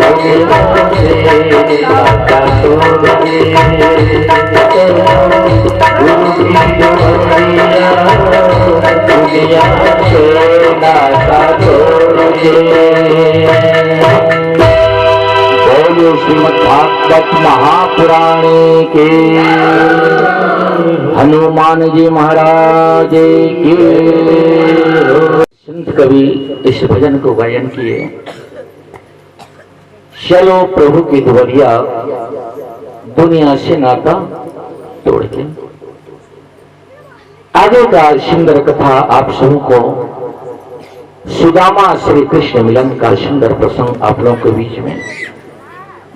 चलो दुवरिया दुनिया से नाता तोड़ के। बोलो श्रीमद् भागवत महापुराणे के हनुमान जी महाराज के। संत कवि इस भजन को गायन किए, चलो प्रभु की दुवरिया दुनिया से नाता तोड़ के। आगे का सुंदर कथा आप सबको सुदामा श्री कृष्ण मिलन का सुंदर प्रसंग आप लोगों के बीच में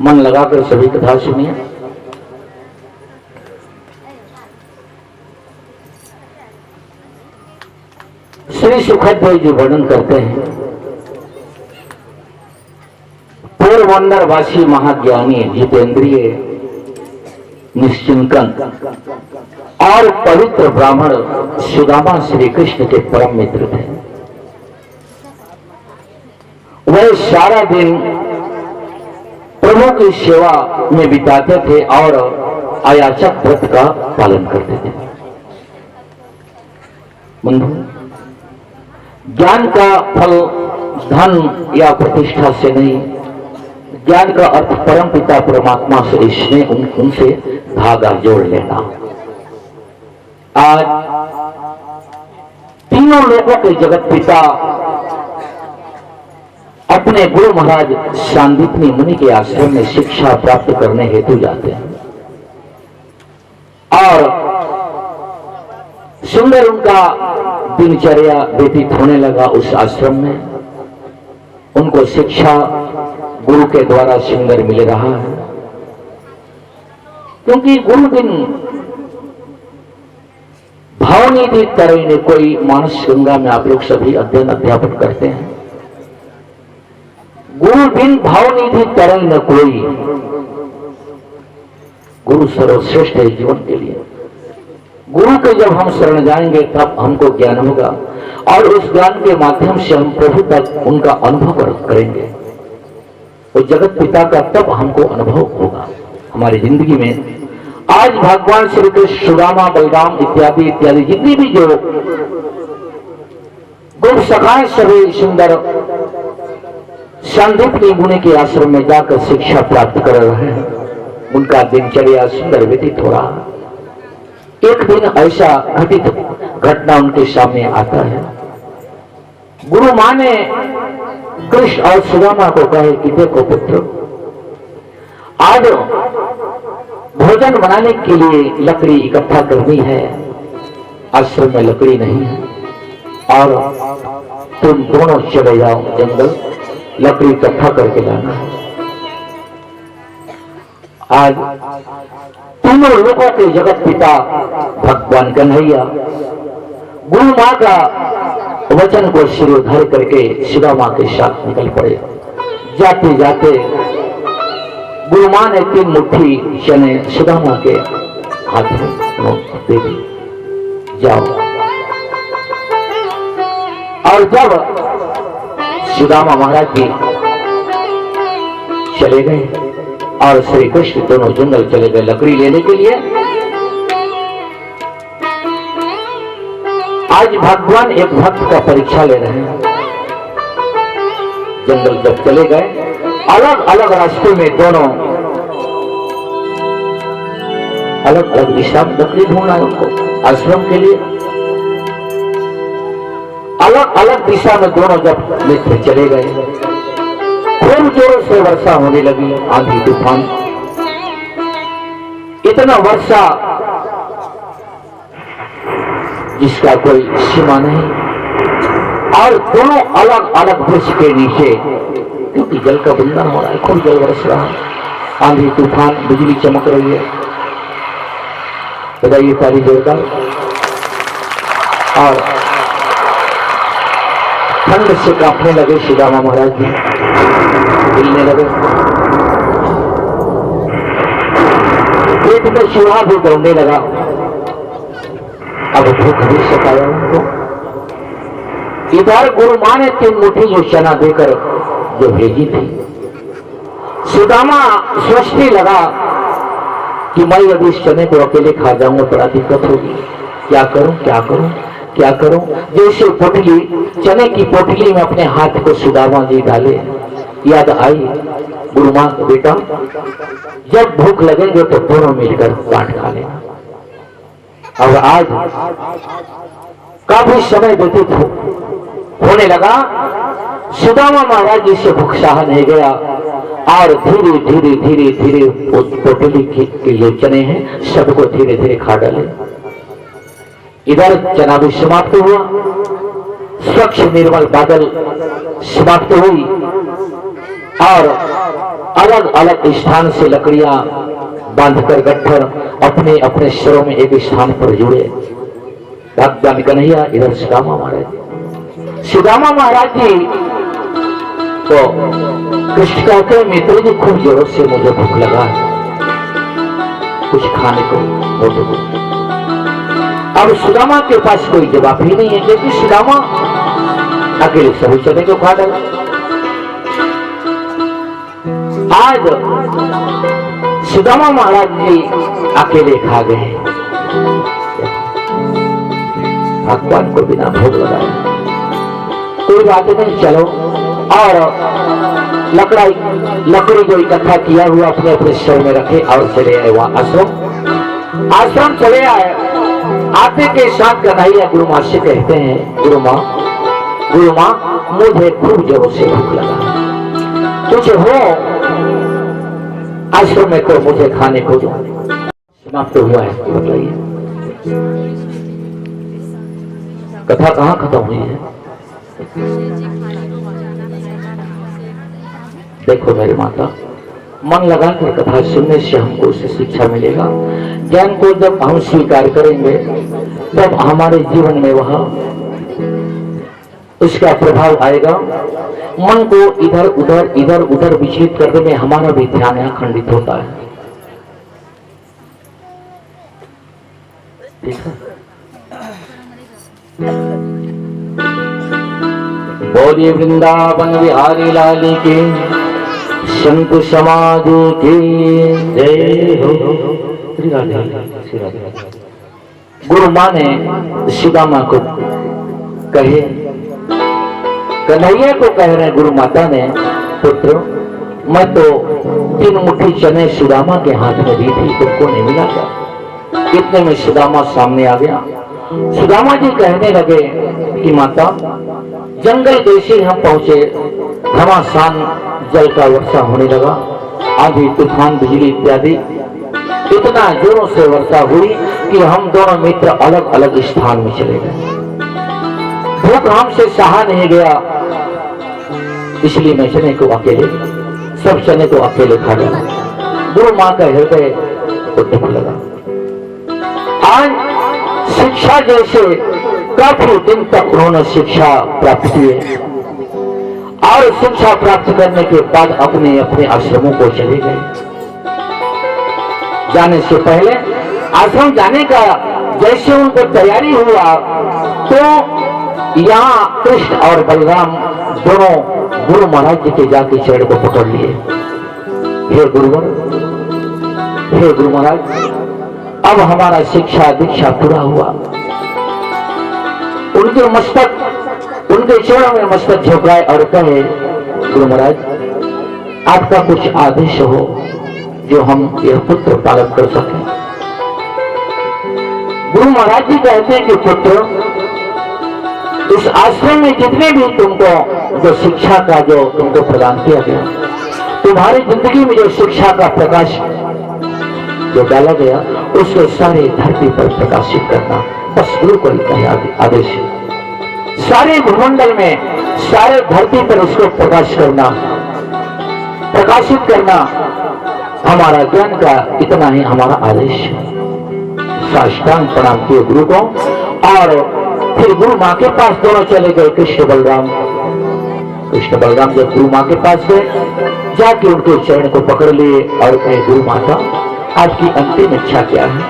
मन लगाकर सभी कथा सुनिए। श्री सुखदेव जी वर्णन करते हैं, पोरबंदरवासी महाज्ञानी जितेंद्रिय निश्चिंतन और पवित्र ब्राह्मण सुदामा श्री कृष्ण के परम मित्र थे। वह सारा दिन प्रभु की सेवा में बिताते थे और अयाचक व्रत का पालन करते थे। बंधु, ज्ञान का फल धन या प्रतिष्ठा से नहीं, ज्ञान का अर्थ परम पिता परमात्मा से स्नेह उनसे धागा जोड़ लेना। आज तीनों लोगों के जगत पिता अपने गुरु महाराज सांदीपनी मुनि के आश्रम में शिक्षा प्राप्त करने हेतु जाते हैं और सुंदर उनका दिनचर्या व्यतीत होने लगा। उस आश्रम में उनको शिक्षा गुरु के द्वारा सुंदर मिल रहा है, क्योंकि गुरु बिन भावनिधि तरह कोई मानस गंगा में आप लोग सभी अध्ययन अध्यापन करते हैं। गुरु बिन भावनिधि तरह न कोई। गुरु सर्वश्रेष्ठ है जीवन के लिए। गुरु के जब हम शरण जाएंगे तब हमको ज्ञान होगा और उस ज्ञान के माध्यम से हम प्रभु तक उनका अनुभव करेंगे। वो जगत पिता का तब हमको अनुभव होगा हमारी जिंदगी में। आज भगवान श्री कृष्ण, सुदामा, बलराम इत्यादि इत्यादि जितनी भी जो गुरु सखाए सभी सुंदर सांदीपनी मुनि के आश्रम में जाकर शिक्षा प्राप्त कर रहे हैं। उनका दिनचर्या सुंदर व्यतीत हो रहा है। एक दिन ऐसा घटना उनके सामने आता है। गुरु मां ने कृष्ण और सुदामा को कहे कि देखो पुत्र, आज भोजन बनाने के लिए लकड़ी इकट्ठा करनी है। आश्रम में लकड़ी नहीं है और तुम दोनों चले जाओ जंगल, लकड़ी इकट्ठा करके लाना है। आज तीनों लोगों के जगत पिता भगवान कन्हैया गुरु मां का वचन को शिरोधार्य करके सुदामा के साथ निकल पड़े। जाते जाते गुरु मां ने 3 मुट्ठी चने सुदामा के हाथ में दे दी, जाओ। और जब सुदामा महाराज जी चले गए और श्री कृष्ण दोनों जंगल चले गए लकड़ी लेने के लिए। आज भगवान एक भक्त का परीक्षा ले रहे हैं। जंगल जब चले गए, अलग अलग रास्ते में दोनों अलग अलग दिशा में लकड़ी ढूंढना है उनको आश्रम के लिए। अलग अलग दिशा में दोनों जब मित्र चले गए, खूब जोर से वर्षा होने लगी, आंधी तूफान, इतना वर्षा जिसका कोई सीमा नहीं। और दोनों अलग अलग वृक्ष के नीचे, क्योंकि जल का बंधन हो रहा है, खूब जल बरस रहा है, आंधी तूफान, बिजली चमक रही है। बताइए सारी जोरदार। और ठंड से कांपने लगे सुदामा महाराज जी, हिलने लगे। पेट में चूहा भी दौड़ने लगा। अब भूख भी सताया उनको। इधर गुरु माँ ने 3 मुट्ठी जो चना देकर जो भेजी थी, सुदामा सोचने लगा कि मैं यदि इस चने को अकेले खा जाऊंगा बड़ा दिक्कत होगी, क्या करूं क्या करूं क्या करूं। जैसे पोटली, चने की पोटली में अपने हाथ को सुदामा जी डाले, याद आई गुरु माँ बेटा जब भूख लगेगे तो दोनों मिलकर बांट खा लेना। और आज काफी समय व्यतीत होने लगा, सुदामा महाराज जी से भूख सहा नहीं गया और धीरे धीरे धीरे धीरे पोटली के जो चने हैं सबको धीरे धीरे खा डाले। इधर चना भी समाप्त हुआ, स्वच्छ निर्मल बादल समाप्त हुई और अलग अलग स्थान से लकड़ियां बांधकर गट्ठर अपने अपने शरों में एक स्थान पर जुड़े। भगवान कन्हैया इधर सुदामा महाराज जी तो कृष्ण कहते मित्र जी खूब जोरों से मुझे भूख लगा, कुछ खाने को हो तो। अब सुदामा के पास कोई जवाब ही नहीं है क्योंकि सुदामा अकेले सभी चने को खा डाला। आज सुदामा महाराज जी अकेले खा गए, भगवान को बिना भोग लगाए। कोई बात नहीं, चलो। और लकड़ी जो इकट्ठा किया हुआ अपने अपने शव में रखे और चले आए वहां आश्रम चले आए। आते के साथ कन्हैया गुरु माँ से कहते हैं, गुरु माँ मुझे खूब जोरों से भूख लगा, कुछ हो आश्रम में तो मुझे खाने को दो। समाप्त हुआ है, बताइए कथा कहाँ खत्म हुई है? देखो मेरी माता, मन लगाकर कथा सुनने से हमको उससे शिक्षा मिलेगा। ज्ञान को जब हम स्वीकार करेंगे तब हमारे जीवन में वह उसका प्रभाव आएगा। मन को इधर उधर विचलित करने में हमारा भी ध्यान यहाँ खंडित होता है। ठीक है, बोलिए वृंदावन बिहारी लाल की, संत समाज की जय हो। गुरु माँ ने सुदामा को कहे, कन्हैया को कह रहे गुरु माता ने, पुत्र मैं तो 3 मुट्ठी चने सुदामा के हाथ में दी थी, तुमको नहीं मिला क्या? इतने में सुदामा सामने आ गया। सुदामा जी कहने लगे कि माता जंगल जैसे हम पहुंचे, घमासान जल का वर्षा होने लगा, आंधी तूफान बिजली इत्यादि इतना जोरों से वर्षा हुई कि हम दोनों मित्र अलग अलग स्थान में चले गए। भूख हमसे सहा नहीं गया, इसलिए मैं चने को अकेले, सब चने को अकेले खा गया। गुरु माँ का हृदय को दुख लगा। आज शिक्षा जैसे काफी दिन तक उन्होंने शिक्षा प्राप्त की है और शिक्षा प्राप्त करने के बाद अपने अपने आश्रमों को चले गए। जाने से पहले आश्रम जाने का जैसे उनको तैयारी हुआ तो यहाँ कृष्ण और बलराम दोनों गुरु महाराज जी के जाके चरण को पकड़ लिए। हे गुरुवर, हे गुरु महाराज, अब हमारा शिक्षा दीक्षा पूरा हुआ। उनके मस्तक, उनके चरणों में मस्तक झुकाए और कहे, गुरु महाराज आपका कुछ आदेश हो जो हम यह पुत्र पालन कर सकें। गुरु महाराज जी कहते हैं कि पुत्र, इस आश्रम में जितने भी तुमको जो शिक्षा का जो तुमको प्रदान किया गया, तुम्हारी जिंदगी में जो शिक्षा का प्रकाश जो डाला गया, उसको सारे धरती पर प्रकाशित करना, बस गुरु को आदेश। सारे भूमंडल में, सारे धरती पर उसको प्रकाश करना, प्रकाशित करना हमारा ज्ञान का इतना ही हमारा आदेश। साष्टांग प्रणाम किए गुरु को और फिर गुरु माँ के पास दोनों चले गए। कृष्ण बलराम जब गुरु माँ के पास गए, जाके उनके चरण को पकड़ लिए और कहे, गुरु माता आपकी अंतिम इच्छा क्या है?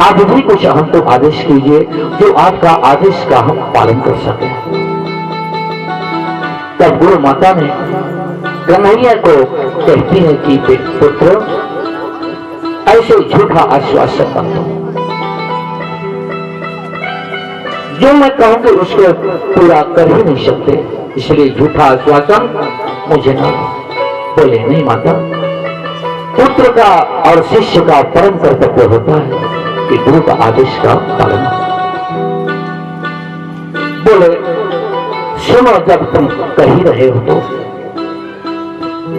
आप भी कुछ हमको आदेश कीजिए जो आपका आदेश का हम पालन कर सके। तब गुरु माता ने कन्हैया को कहती है कि पुत्र ऐसे झूठा आश्वासन मत दो, जो मैं कहूंगी उसको पूरा कर ही नहीं सकते, इसलिए झूठा आश्वासन मुझे ना दो। बोले नहीं माता, पुत्र का और शिष्य का परम कर्तव्य होता है कि गुरु का आदेश का पालन। बोले सुनो, जब तुम कह ही रहे हो तो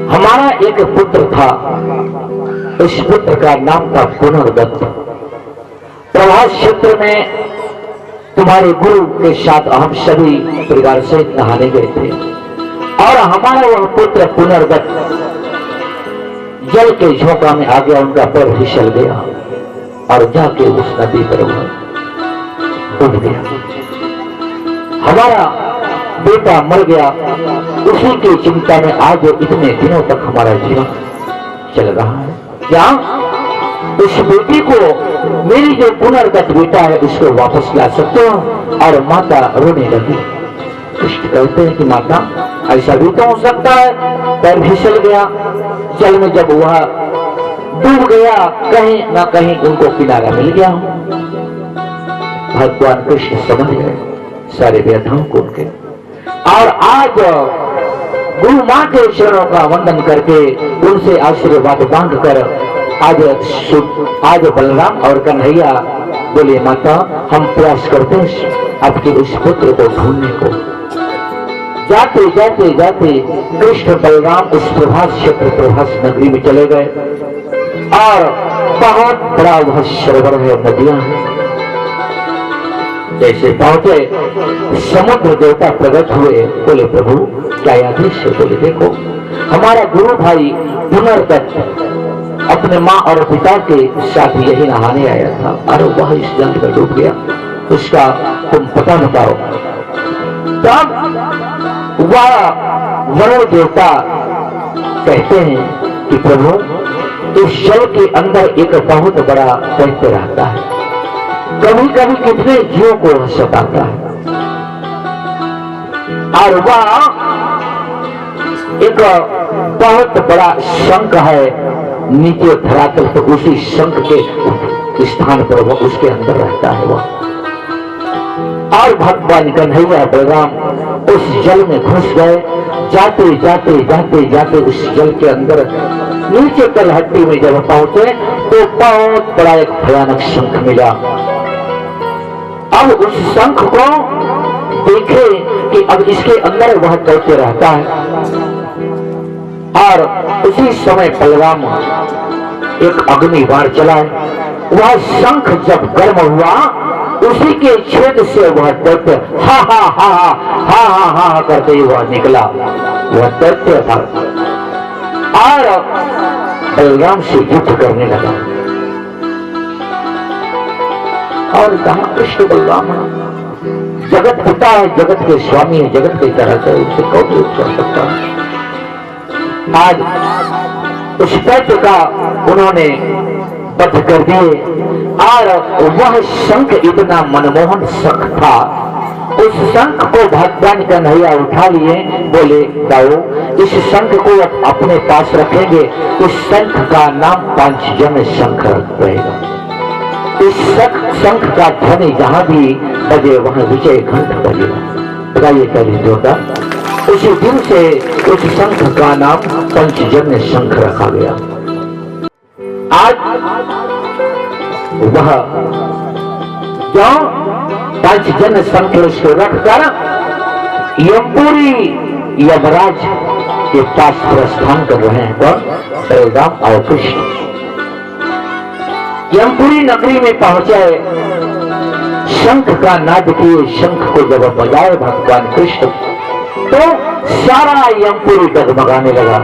हमारा एक पुत्र था, उस पुत्र का नाम था पुनर्दत्त। प्रभास क्षेत्र में तुम्हारे गुरु के साथ हम सभी परिवार से नहाने गए थे और हमारा वह पुत्र पुनर्दत्त जल के झोंका में आ गया, उनका पैर फिसल गया और जाके उस नदी पर डूब गया। हमारा बेटा मर गया, उसी की चिंता में आज इतने दिनों तक हमारा जीवन चल रहा है। क्या उस बेटी को, मेरी जो पुनर्गत बेटा है, उसको वापस ला सकते हो? और माता रोने लगी। कृष्ण कहते हैं कि माता ऐसा भी तो हो सकता है, पैर फिसल गया जल में, जब वह डूब गया कहीं ना कहीं उनको किनारा मिल गया। भगवान कृष्ण समझ गए सारे व्यथाओं को उनके, और आज गुरु माँ के चरणों का वंदन करके उनसे आशीर्वाद मांग कर आज बलराम और कन्हैया बोले माता हम प्रयास करते हैं आपके उस पुत्र को ढूंढने को। जाते जाते जाते कृष्ण बलराम उस प्रभास क्षेत्र, प्रभास नगरी में चले गए और बहुत बड़ा वह सरोवर है, नदियां हैं। जैसे पहुंचे समुद्र देवता प्रकट हुए, बोले प्रभु क्या आदेश है? बोले देखो हमारा गुरु भाई पुनर्दत्त अपने माँ और पिता के साथ यही नहाने आया था और वह इस जल में डूब गया, उसका तुम पता बताओ। तब वह वरुण देवता कहते हैं कि प्रभु इस जल के अंदर एक बहुत बड़ा दैत्य रहता है, कभी कभी कितने जीवों को सताता है, और वह एक बहुत बड़ा शंख है नीचे धरातल पर, उसी शंख के स्थान पर वह उसके अंदर रहता है वह। और भगवान कन्हैया बलराम उस जल में घुस गए। जाते जाते जाते जाते उस जल के अंदर नीचे तलहट्टी में जब पहुंचे तो बहुत बड़ा एक भयानक शंख मिला। अब उस शंख को देखे कि अब इसके अंदर वह कैसे रहता है, और उसी समय बलराम एक अग्नि बाण चलाए। वह शंख जब गर्म हुआ, उसी के छेद से वह दैत्य हा हा हा हा हा हा हा करते हुआ निकला। वह दैत्य था और बलराम से युद्ध करने लगा। और कहा कृष्ण बलराम जगत पिता है, जगत के स्वामी है, जगत के तरह से उससे कौन युद्ध कर सकता है? आज उस दैत्य का उन्होंने वध कर दिए और वह शंख इतना मनमोहन शंख था, उस शंख को भगवान कन्हैया उठा लिए। बोले दाऊ इस शंख को अपने पास रखेंगे, इस शंख का नाम पांचजन्य शंख रहेगा। इस शंख का ध्वनि जहां भी बजे वहां विजय घंट बजेगा। बताइए पहले जोरदार। उसी दिन से उस शंख का नाम पंचजन्य शंख रखा गया। आज वह जो पंचजन्य शंख उसको रखकर यमपुरी यमराज के पास प्रस्थान कर रहे हैं बलराम और कृष्ण। यमपुरी नगरी में पहुंचे, शंख का नाद किए, शंख को जब बजाए भगवान कृष्ण तो सारा यमपुरी डगमगाने लगा,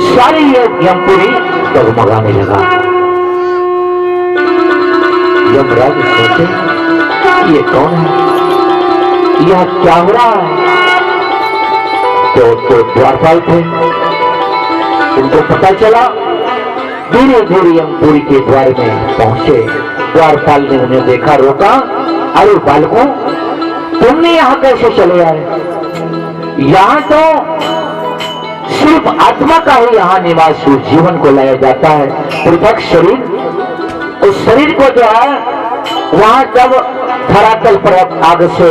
सारी यमपुरी डगमगाने लगा। यमराज सोचे ये कौन है, यह क्या हो रहा है? तो द्वारपाल थे, उनको पता चला। धीरे धीरे यमपुरी के द्वार में पहुंचे। द्वारपाल ने उन्हें देखा, रोका। अरे बालकों तुमने यहां कैसे चले आए? यहाँ तो सिर्फ आत्मा का ही यहाँ निवास उस जीवन को लाया जाता है। पृथक शरीर, उस शरीर को जो है वहां जब धरातल पर आग से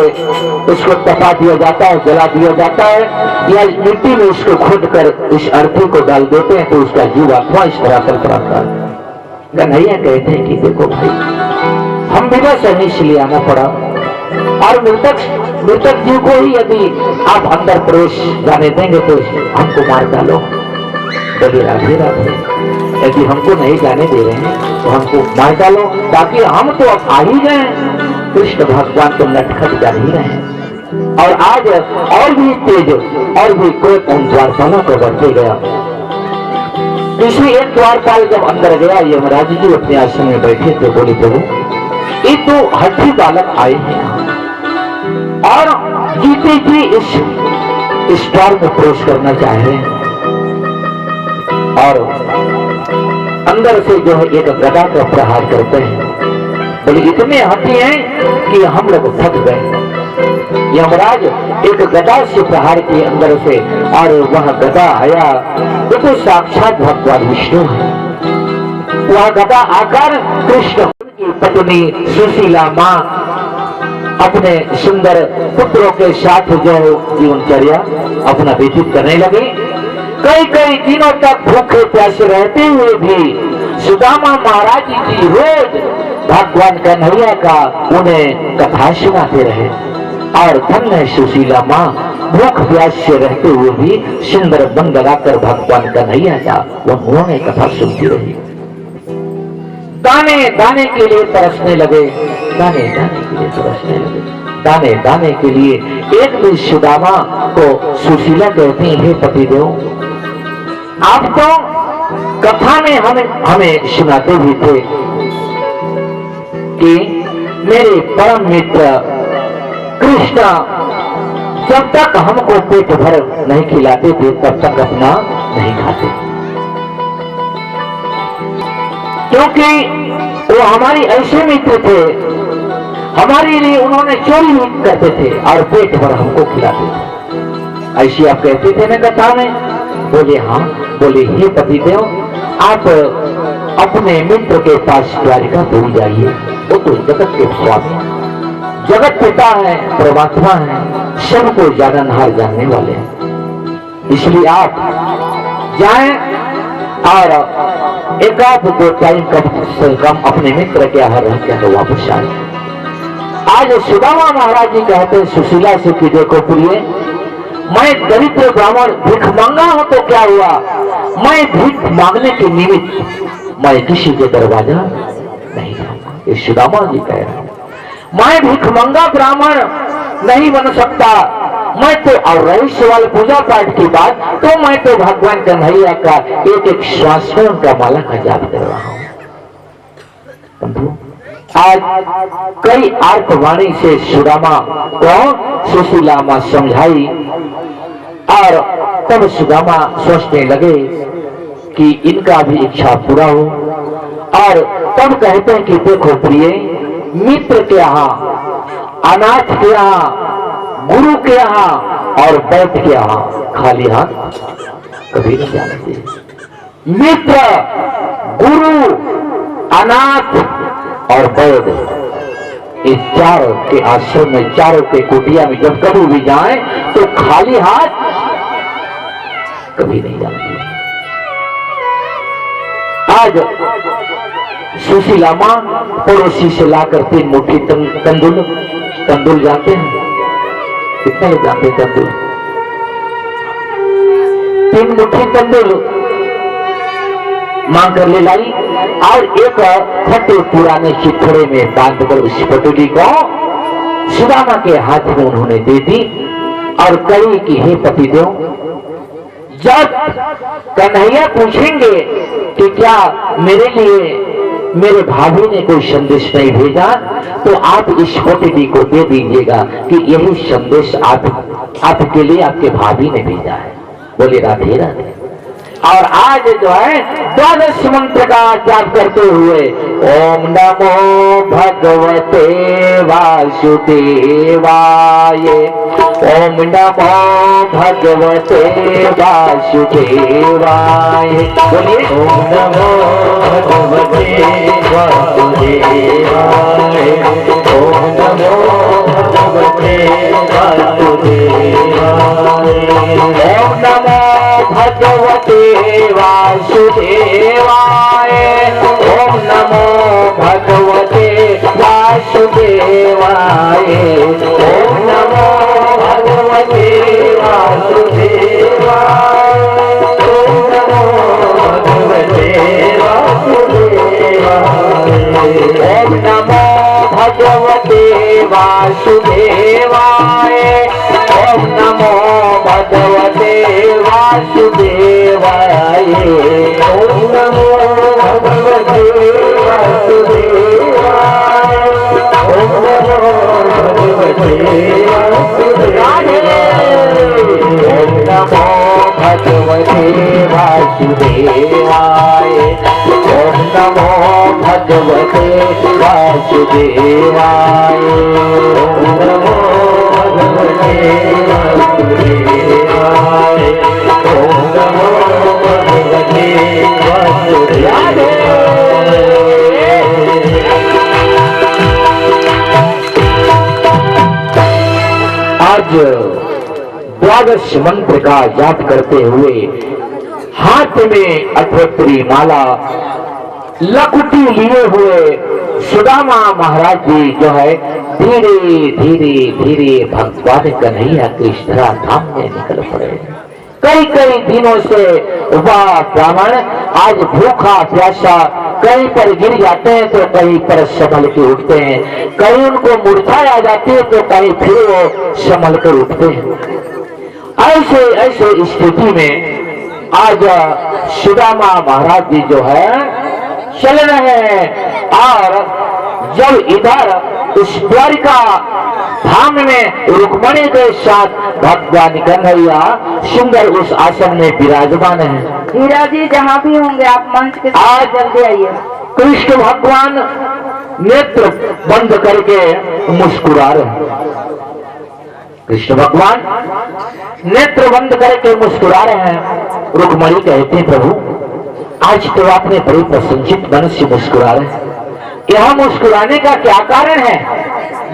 उसको तपा दिया जाता है, जला दिया जाता है, या मिट्टी में उसको खोद कर इस अर्थी को डाल देते हैं तो उसका जीव आत्मा इस धरातल पर आता है। कन्हैया कहते हैं कि देखो भाई, हम बिना सहने इसलिए आना पड़ा, और मृतक जीव को ही यदि आप अंदर प्रवेश जाने देंगे तो हमको मार डालो। बोले राधे राधे, यदि हमको नहीं जाने दे रहे हैं तो हमको मार डालो, ताकि हम तो अब आ ही गए। कृष्ण भगवान तो नटखट जा ही रहे, और आज और भी तेज और भी क्रोध उन द्वारपालों को बढ़ते गया। किसी एक द्वारपाल जब अंदर गया, यमराज जी अपने आश्रम में बैठे थे, बोले प्रभु ये तो हड्डी बालक आए हैं और जीते जी इस द्वार में प्रवेश करना चाह रहे हैं, और अंदर से जो है एक गदा का प्रहार करते हैं। बोले इतने हाथी हैं कि हम लोग थक गए। यमराज एक गदा से प्रहार किए अंदर से, और वह गदा आया वो तो साक्षात भगवान विष्णु है। वह गदा आकर कृष्ण की पत्नी सुशीला माँ अपने सुंदर पुत्रों के साथ जो जीवनचर्या अपना व्यतीत करने लगे। कई दिनों तक भूखे प्यासे रहते हुए भी सुदामा महाराज जी रोज भगवान कन्हैया का उन्हें कथा सुनाते रहे, और धन्य सुशीला माँ भूख प्यास से रहते हुए भी सुंदर बन लगाकर भगवान कन्हैया का उन्होंने कथा सुनती रही। दाने दाने के लिए तरसने लगे, दाने दाने के लिए तरसने लगे, दाने दाने के लिए। एक दिन सुदामा को सुशीला कहती है, हे पतिदेव, आप तो कथा में हमें सुनाते भी थे कि मेरे परम मित्र कृष्ण जब तक हमको पेट भर नहीं खिलाते थे तब तक अपना नहीं खाते, क्योंकि वो हमारी ऐसे मित्र थे, हमारे लिए उन्होंने चोरी भी करते थे और पेट भर हमको खिलाते थे। ऐसी आप कहते थे ना कथा में? बोले हाँ। बोले हे पतिदेव, आप अपने मित्र के पास द्वारिकापुरी जाइए, वो तो जगत के स्वामी, जगत पिता है, परमात्मा है, सबको जाननहार जानने वाले हैं। इसलिए आप जाएं और एक आध दो टाइम कम से कम अपने मित्र के यहाँ रह के वापस आए। आज सुदामा महाराज जी कहते हैं सुशीला से कि देखो प्रिय, मैं दरिद्र ब्राह्मण भिख मांगा हूं तो क्या हुआ, मैं भीख मांगने के निमित्त मैं किसी के दरवाजा नहीं जाऊंगा। ये सुदामा जी कह रहे हैं, मैं भिख मांगा ब्राह्मण नहीं बन सकता, मैं तो, और रही सवाल पूजा पाठ की बात, तो मैं तो भगवान कन्हैया का एक श्वास का माला का जाप कर रहा हूं। आज कई आर्तवाणी से सुदामा को सुशीला मां समझाई, और तब सुदामा सोचने लगे कि इनका भी इच्छा पूरा हो, और तब कहते हैं कि देखो प्रिय, मित्र के यहाँ, अनाथ के यहाँ, गुरु के यहाँ और वैद्य के यहाँ खाली हाथ कभी नहीं जाने चाहिए। मित्र, गुरु, अनाथ और वैद्य, इस चारों के आश्रम में, चारों के कुटिया में जब कभी भी जाए तो खाली हाथ कभी नहीं जाते। आज सुशीला मां पड़ोसी से लाकर 3 मुट्ठी तंदुल जानते हैं? कितने लोग जानते हैं तंदुल? 3 मुट्ठी तंदुल मांग कर ले लाई, और एक फटे पुराने चिथड़े में बांधकर उस पटुली को सुदामा के हाथ में उन्होंने दे दी, और कही कि हे पतिदेव, जब कन्हैया पूछेंगे कि क्या मेरे लिए मेरे भाभी ने कोई संदेश नहीं भेजा, तो आप इस पटुली को दे दीजिएगा कि यही संदेश आपके लिए आपके भाभी ने भेजा है। बोले राधे राधे। और आज जो है द्वादश मंत्र का जाप करते हुए ओम नमो भगवते वासुदेवाय, ओम नमो भगवते वासुदेवाय। बोलिए ओम नमो भगवते वासुदेवाय, ओम नमो भगवते वासुदेवाय, ओम नमो भगवते वासुदेवाय, ओम नमो भगवते वासुदेवाय, ओम नमो भगवते वासुदेवाय, ओम नमो भगवते वासुदेवाय, ओम नमो भगवते वासुदेवाय, ओम नमो भगवते वासुदेवाय, ओम नमो भगवते वासुदेवाय, ओम नमो भगवते वासुदेवाय, ओम नमो भगवते वासुदेवाय, ओम नमो भगवते वासुदेवाय, ओम नमो भगवते वासुदेवाय, आज द्वादश मंत्र का जाप करते हुए हाथ में अठोत्री माला लकुटी लिए हुए सुदामा महाराज जी जो है धीरे धीरे धीरे भगवान कन्हैया के इष्टरा धाम में निकल पड़े। कई कई दिनों से वह ब्राह्मण आज भूखा प्यासा कहीं पर गिर जाते हैं तो कहीं पर संभल के उठते हैं, कहीं उनको मूर्छा आ जाती है तो कहीं फिर वो संभल कर उठते हैं। ऐसे ऐसे स्थिति में आज सुदामा महाराज जी जो है चल रहे हैं और जब इधर इस द्वारिका धाम में रुक्मणी के साथ भगवान कन्हैया सुंदर उस आसन में विराजमान है। हीरा जी जहाँ भी होंगे आप मंच के आज जल्दी आइए। कृष्ण भगवान नेत्र बंद करके मुस्कुरा रहे हैं। कृष्ण भगवान नेत्र बंद करके मुस्कुरा रहे हैं। रुक्मणी कहते हैं प्रभु आज तो आपने बड़ी प्रसन्नचित मन से मुस्कुरा रहे हैं, यह मुस्कुराने का क्या कारण है?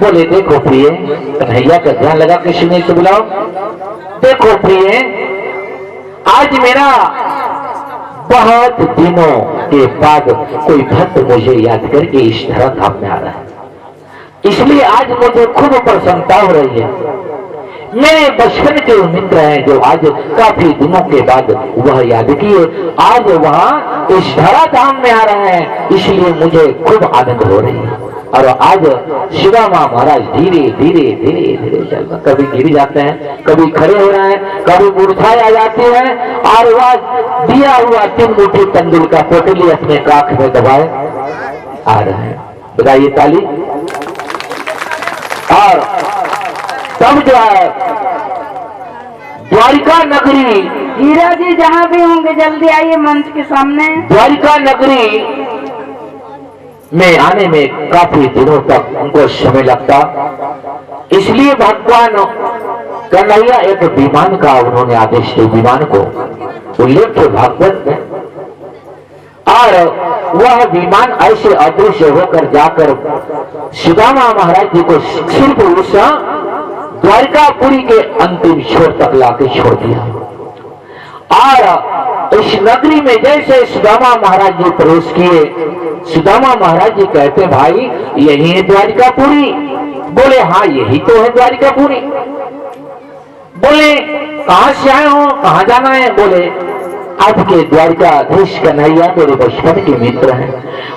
बोले देखो प्रिय, कन्हैया का ध्यान लगा के सुनने से बुलाओ। देखो प्रिय, आज मेरा बहुत दिनों के बाद कोई भक्त मुझे याद करके इस धरा धाम में आ रहा है, इसलिए आज मुझे खूब प्रसन्नता हो रही है। मेरे बचपन के मित्र हैं जो आज काफी दिनों के बाद वह याद किए, आज वहाँ इस धरा धाम में आ रहे हैं, इसलिए मुझे खूब आनंद हो रही है। और आज सुदामा महाराज धीरे धीरे धीरे धीरे चल रहे, कभी गिर जाते हैं, कभी खड़े हो रहे हैं, कभी मूर्छाएं आ जाती है और वह दिया हुआ 3 मुट्ठी तंदुल का पोटली अपने काख में दबाए आ रहे हैं। बताइए ताली। और तब जो है द्वारिका नगरी, हीरा जी जहाँ भी होंगे जल्दी आइए मंच के सामने। द्वारिका नगरी में आने में काफी दिनों तक उनको समय लगता, इसलिए भगवान कन्हैया एक विमान का उन्होंने आदेश दिया, विमान को उल्लेख भागवत में। और वह विमान ऐसे अदृश्य होकर जाकर सुदामा महाराज जी को सिर्फ उस द्वारिकापुरी के अंतिम छोर तक लाके छोड़ दिया। और इस नगरी में जैसे सुदामा महाराज जी प्रवेश किए, सुदामा महाराज जी कहते भाई यही है द्वारिकापुरी? बोले हाँ यही तो है द्वारिकापुरी। बोले कहाँ से आए हो, कहाँ जाना है? बोले आपके द्वारिकाधीश कन्हैया मेरे बचपन के मित्र हैं,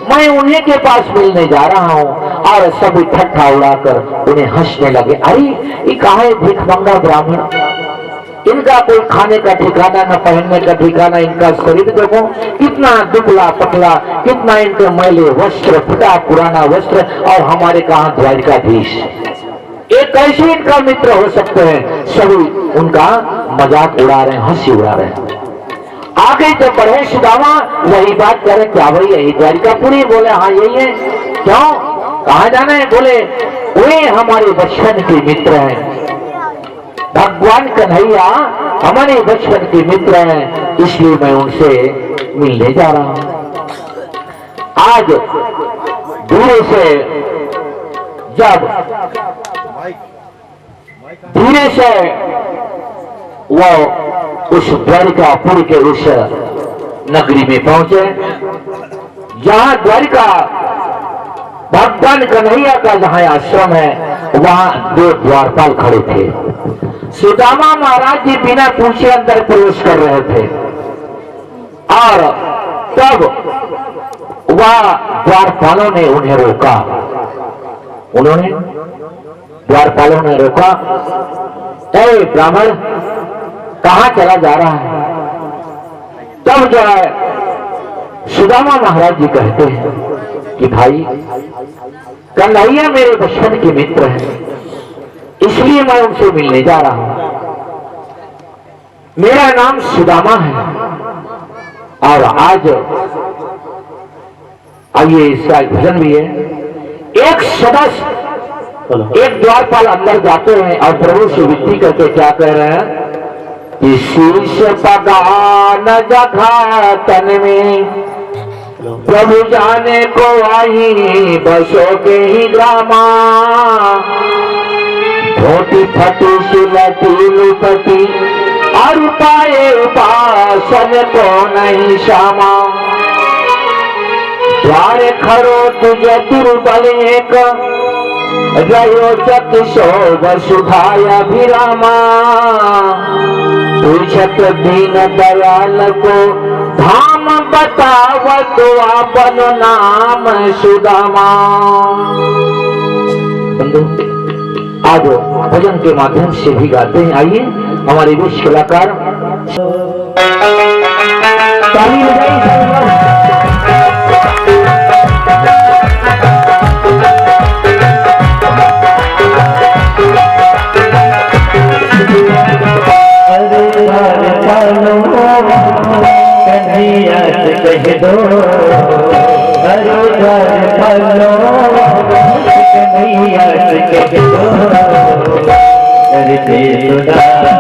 मैं उन्हीं के पास मिलने जा रहा हूँ। और सभी ठट्ठा उड़ाकर उन्हें हंसने लगे। अरे ये कहाँ है भिखमंगा ब्राह्मण, इनका कोई खाने का ठिकाना न पहनने का ठिकाना, इनका शरीर देखो कितना दुबला पतला, कितना इनके मैले वस्त्र, फटा पुराना वस्त्र, और हमारे कहाँ द्वारिकाधीश, एक कैसे इनका मित्र हो सकते हैं? सभी उनका मजाक उड़ा रहे हैं, हंसी उड़ा रहे हैं। आगे जब बढ़े सुदामा वही बात करे, क्या भाई यही द्वारिकापुरी? बोले हाँ यही है। क्यों, कहाँ जाना है? बोले वे हमारे बचपन के मित्र हैं, भगवान कन्हैया हमारे बचपन के मित्र हैं, इसलिए मैं उनसे मिलने जा रहा हूं। आज धीरे से जब धीरे से वो उस द्वारिकापुर के उस नगरी में पहुंचे, जहां द्वारिका भगवान कन्हैया का जहां आश्रम है, वहां दो द्वारपाल खड़े थे। सुदामा महाराज जी बिना पूछे अंदर प्रवेश कर रहे थे और तब वह द्वारपालों ने उन्हें रोका। उन्होंने द्वारपालों ने रोका, ए ब्राह्मण कहां चला जा रहा है? तब जो है सुदामा महाराज जी कहते हैं कि भाई कन्हैया मेरे बचपन के मित्र हैं, इसलिए मैं उनसे मिलने जा रहा हूं। मेरा नाम सुदामा है और आज आइए इसका भजन भी है। एक सदस्य एक द्वारपाल अंदर जाते हैं और प्रभु से विनती करके क्या कह रहे हैं कि शीर्ष पगान जघा तन में प्रभु जाने को आई बसो के ही ग्रामा, धोती फटी सिलटी लुपटी और पाए उपासन को नहीं श्यामा, द्वारे खरो तुझे दुर्बल एक रयो चतुशोभ सुधाय अभिरामा, पूछत दीन दयाल को धाम बतावत अपन नाम सुदामा। आज भजन के माध्यम से भी गाते हैं। आइए हमारे विश्व कलाकार ताली बजाइए। कन्हैया से कह दो हरे घर फलो, कन्हैया से कह दो करते सुदामा।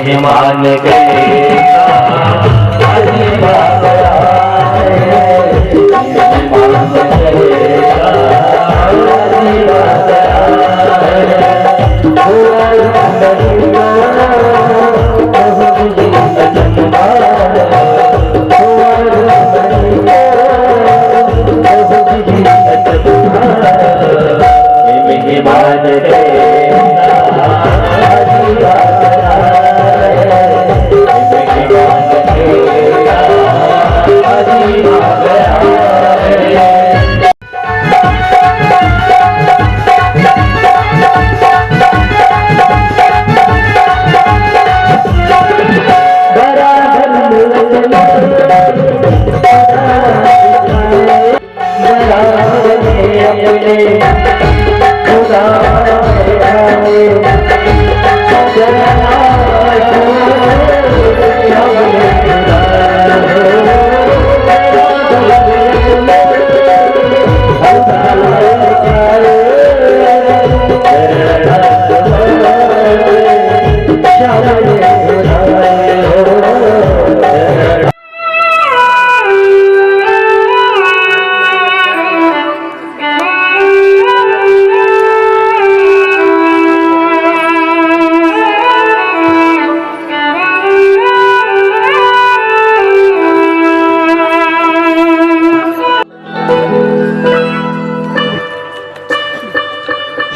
मेहमान के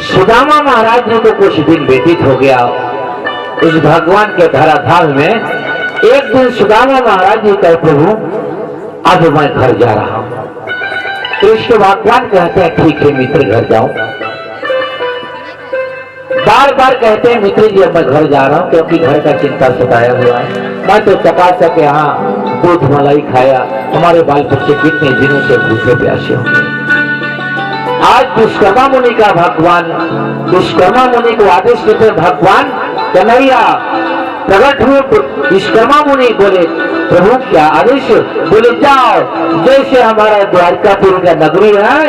सुदामा महाराज जी को कुछ दिन व्यतीत हो गया उस भगवान के धराधाम में। एक दिन सुदामा महाराज जी कहे, प्रभु अब मैं घर जा रहा हूं। कृष्ण भगवान कहते हैं, ठीक है मित्र घर जाओ। बार बार कहते हैं, मित्र जी अब मैं घर जा रहा हूं क्योंकि घर का चिंता सताया हुआ है। मैं तो चकाचक यहाँ दूध मलाई खाया, हमारे बाल बच्चे कितने दिनों से भूखे प्यासे होंगे। आज विश्वकर्मा मुनि का भगवान, विश्वकर्मा मुनि को आदेश देते भगवान कन्हैया प्रकट हुए। विश्वकर्मा मुनि बोले, प्रभु क्या आदेश? बोले, जाओ जैसे हमारा द्वारकापुर का नगरी है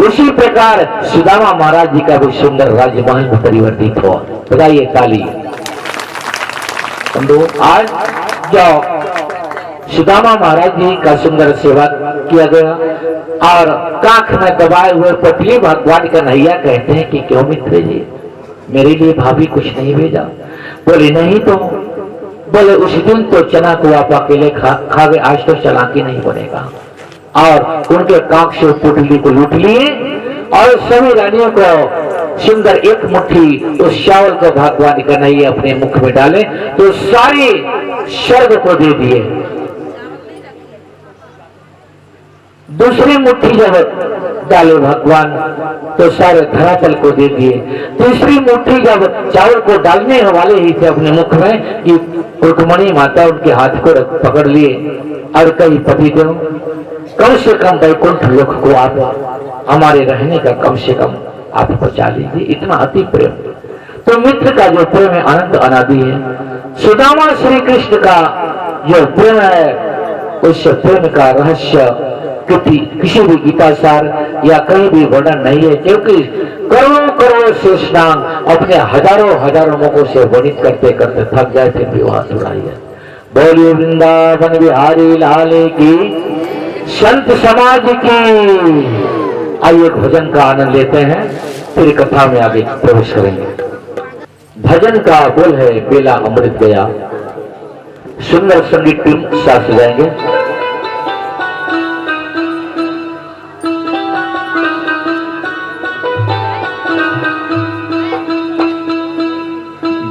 उसी प्रकार सुदामा महाराज जी का भी सुंदर राजमहल में परिवर्तित हो। बताइए ताली। आज जाओ, सुदामा महाराज जी का सुंदर सेवा किया गया और काख में दबाए हुए पटली भगवान कन्हैया कहते हैं कि क्यों मित्र जी मेरे लिए भाभी कुछ नहीं भेजा? बोले नहीं तो। बोले उस दिन तो चना को आप अकेले खा गए, आज तो चालाकी नहीं बनेगा। और उनके काख से पुटली को लूट लिए और सभी रानियों को सुंदर एक मुट्ठी उस चावल को भगवान कन्हैया अपने मुख में डाले तो सारी स्वर्ग को दे दिए। दूसरी मुट्ठी जब डाले भगवान तो सारे धरातल को दे दिए। तीसरी मुट्ठी जब चावल को डालने वाले ही थे अपने मुख में कि रुक्मणी माता उनके हाथ को पकड़ लिए और कई पतिदेव कम से कम वैकुंठ लोक को आप हमारे रहने का कम से कम आप बचा लीजिए। इतना अति प्रेम। तो मित्र का जो प्रेम है अनंत अनादि है। सुदामा श्री कृष्ण का जो प्रेम है उस प्रेम का रहस्य किसी भी गीता सार या कहीं भी वर्णन नहीं है, क्योंकि करोड़ों करोड़ शेषनाग अपने हजारों हजारों मुखों से वर्णित करते करते थक जाए थे विवाह सुनाई है। बोलिए वृंदावन बिहारी लाल की, संत समाज की। आइए भजन का आनंद लेते हैं, फिर कथा में आगे प्रवेश करेंगे। भजन का बोल है बेला अमृत गया। सुंदर संगीत टीम साथ सजाएंगे।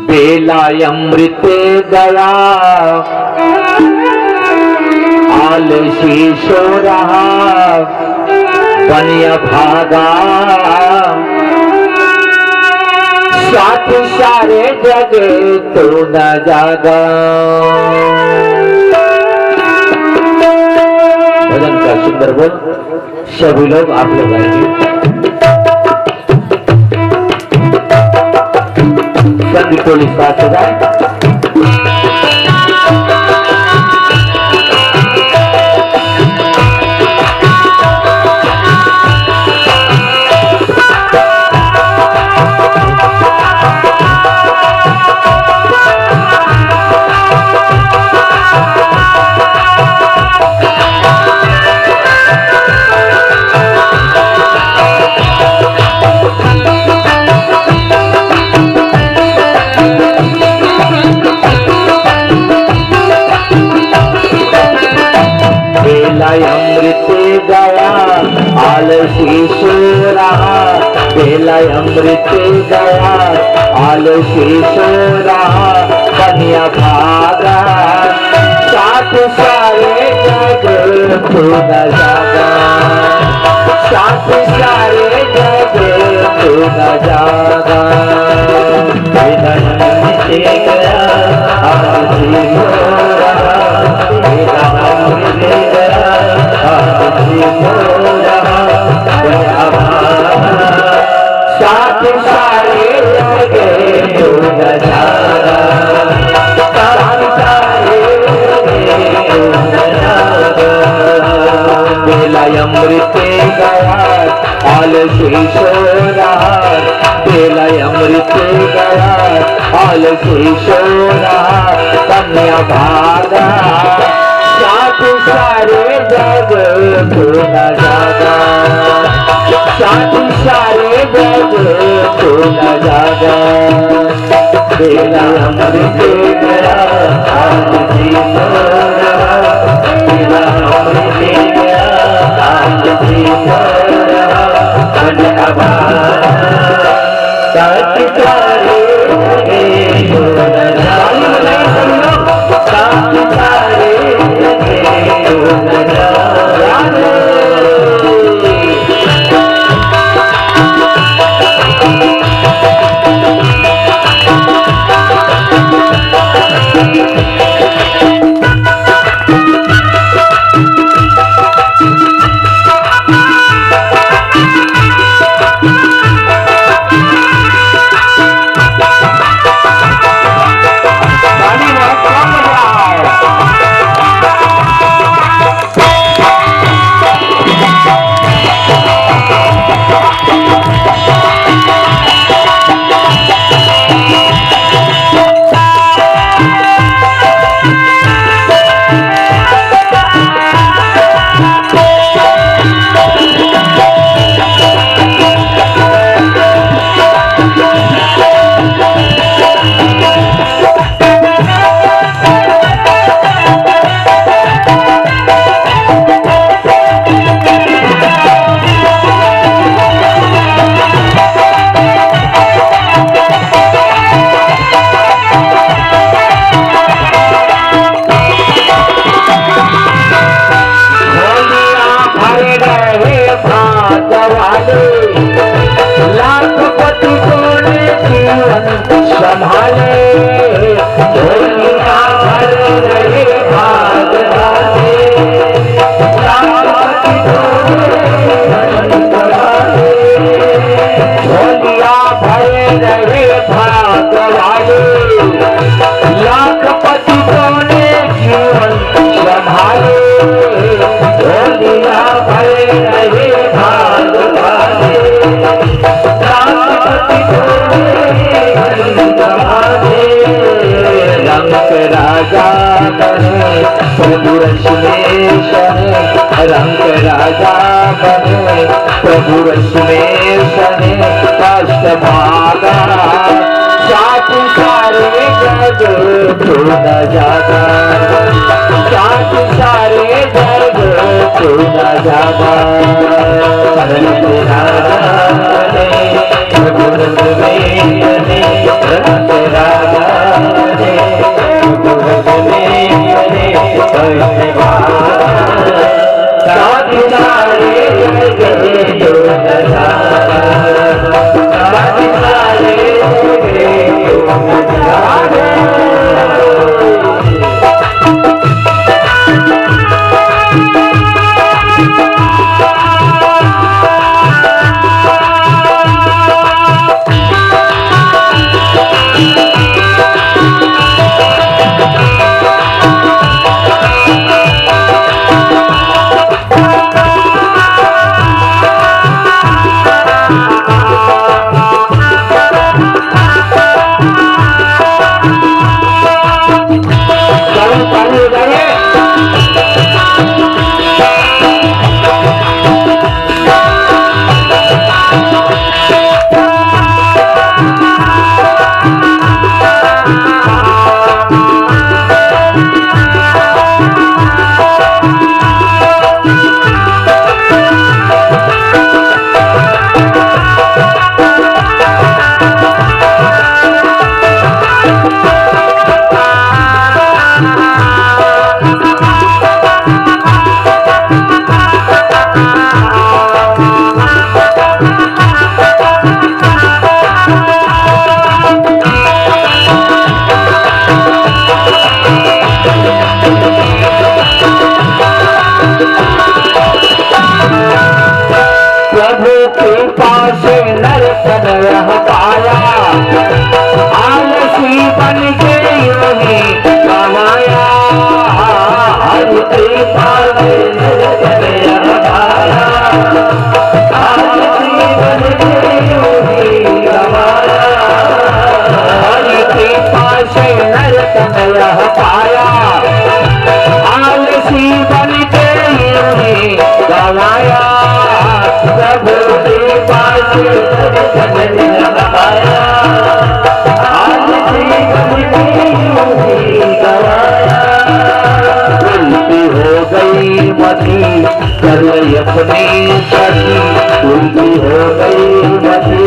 बेला अमृत गया आलसी सो रहा बनिया भागा साथ सारे जगे तो न जागा। भजन का सुंदर बोल सभी लोग आप लोग आएंगे। संगीत टोली साथ सजाए। आलसी सो रहा बेला अमृत गया, आलसी सो रहा कन्या भागा, साथ सारे जग तू न जागा, साथ सारे जग तू न जागा। बेला अमृत गया आलसी सो रहा, बेला अमृत गया आलसी सो रहा कन्या भागा, साथ सारे जगे तू न जागा, साथ सारे जगे तू न जागा। बेला अमृत गया आलसी सो रहा, बेला अमृत गया आलसी सो रहा कन्या भागा, साथ सारे जग तू न जागा, साथ सारे जग तू न जागा। बेला अमृत गया आलसी सो रहा, बेला अमृत गया आलसी सो रहा कन्या भागा, साथ सारे जग तू न जागा, साथ सारे जग तू न जागा। प्रभु रश्मेश रंग राजा बने, प्रभु रश्मेश कष्ट भागा, साथ सारे जग तू न जागा, साथ सारे जग तू न जागा। रंग राजा बने प्रभु रश्मेश रंग राजा बने, प्रभु रश्मेश साथ सारे जग तू न जागा, साथ सारे जग तू न जागा। कर ले अपनी छठी उल्टी हो गई मती,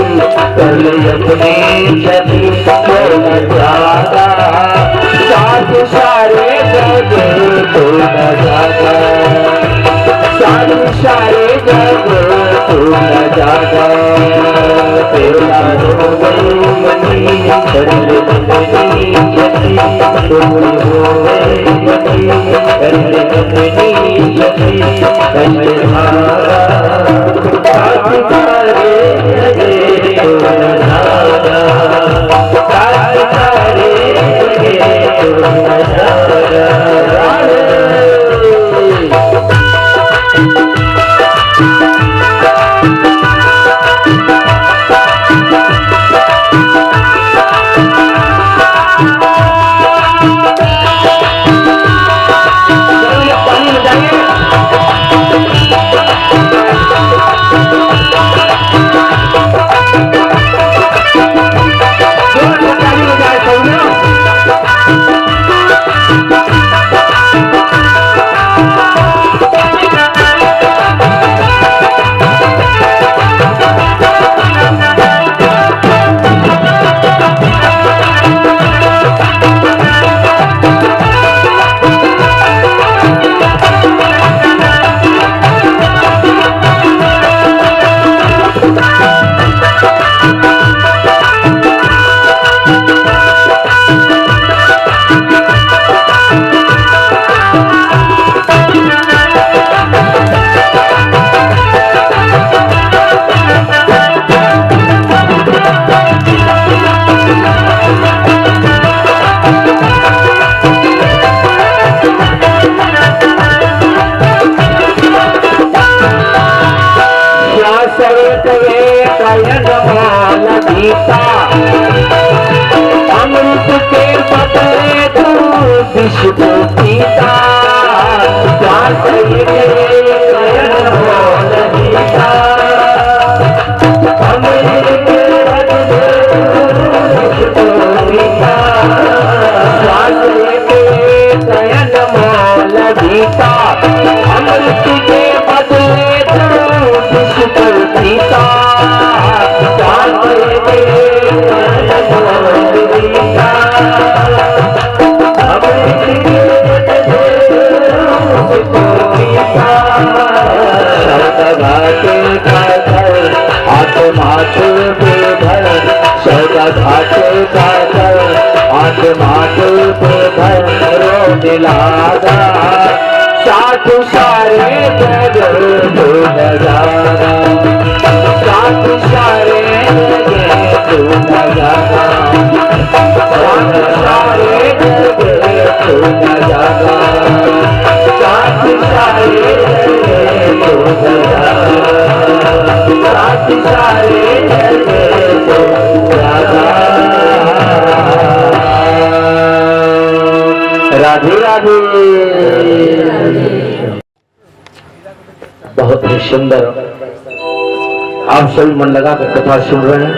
कर ले अपनी छठी तो न जागा, साथ सारे जग तो न जागा, सारे जग तो न जागा, तेरा हो गई मती, कर ले अपनी छठी उल्टी हो गई मती, कर ले अपनी छठी कैसे भागा, साथ सारे जगे तो न जागा, साथ सारे जगे तो न जागा। अमृत के बदले तू विश्व पीता, अमृत के बदले विश्व पीता, नयन मोल गीता, अमृत के बदले तू विश्व पीता, माथे पे धर सौदा घाटे का कर, हाथ माथे पे धर रोने लागा, साथ सारे जग तो नजारा, साथ सारे जग तो नजारा, साथ सारे जग तो नजारा, साथ सारे जग तो नजारा, साथ सारे जग तो नजारा। राधे राधे। बहुत ही सुंदर आप सभी मन लगा कर कथा सुन रहे हैं।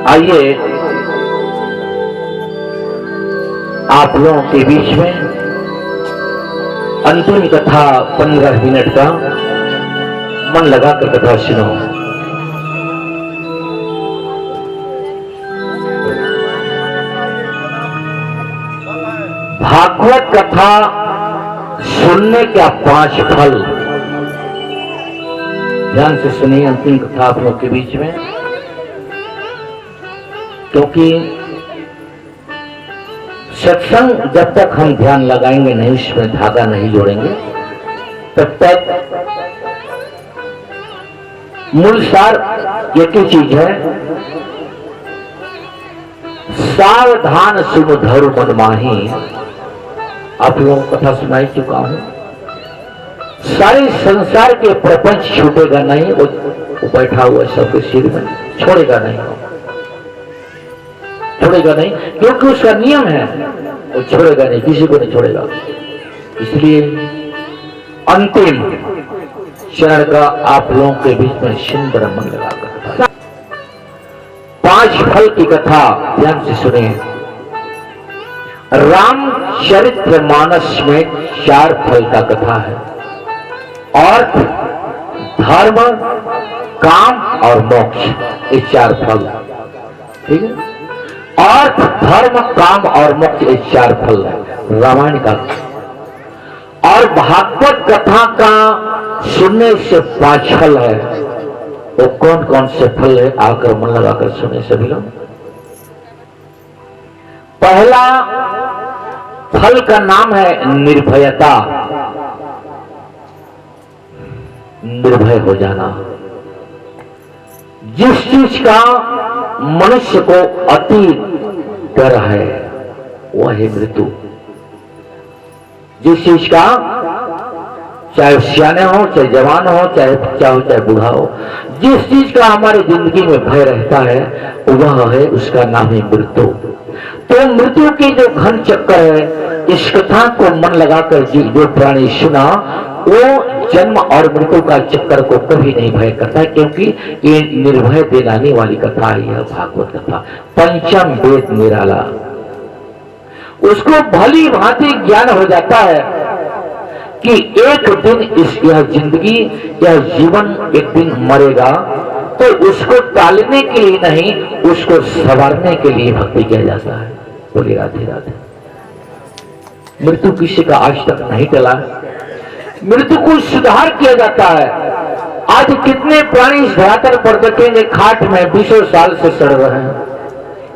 आइए आप लोगों के बीच में अंतिम कथा 15 मिनट का मन लगा कर कथा सुनो। भागवत कथा सुनने का 5 फल, ध्यान से सुनिए अंतिम कथा आप लोग के बीच में, क्योंकि सत्संग जब तक हम ध्यान लगाएंगे नहीं, उसमें धागा नहीं जोड़ेंगे, तब तक मूल सार एक ही चीज है, सावधान सुन धर्म मन माही। आप लोगों को कथा सुनाई चुका हूं, सारे संसार के प्रपंच छूटेगा नहीं, वो बैठा हुआ सबके सिर में छोड़ेगा नहीं, छोड़ेगा नहीं, क्योंकि उसका नियम है, वो छोड़ेगा नहीं, किसी को नहीं छोड़ेगा। इसलिए अंतिम क्षण का आप लोगों के बीच में सुंदर मन लगाकर 5 फल की कथा ध्यान से सुनिए। रामचरितमानस में 4 फल का कथा है। अर्थ, धर्म, काम और मोक्ष, ये 4 फल। ठीक है, अर्थ, धर्म, काम और मोक्ष, ये 4 फल है रामायण का। और भागवत कथा का सुनने से 5 फल है। वो कौन कौन से फल है, आकर मन लगाकर सुने सभी लोग। पहला फल का नाम है निर्भयता, निर्भय हो जाना। जिस चीज का मनुष्य को अति डर है वह है मृत्यु। जिस चीज का, चाहे सियाने हो, चाहे जवान हो, चाहे बच्चा हो, चाहे बूढ़ा हो, जिस चीज का हमारी जिंदगी में भय रहता है वह है, उसका नाम है मृत्यु। तो मृत्यु की जो घन चक्कर है, इस कथा को मन लगाकर जो प्राणी सुना वो जन्म और मृत्यु का चक्कर को कभी नहीं भय करता, क्योंकि ये निर्भय दिलाने वाली कथा है। यह भागवत कथा पंचम वेद निराला, उसको भली भांति ज्ञान हो जाता है कि एक दिन यह जिंदगी, यह जीवन एक दिन मरेगा, तो उसको टालने के लिए नहीं, उसको संवारने के लिए भक्ति किया जाता है। बोलिए राधे राधे। मृत्यु किसी का आज तक नहीं टला, मृत्यु को सुधार किया जाता है। आज कितने प्राणी इस धरातल पर देखेंगे खाट में 20 साल से सड़ रहे हैं,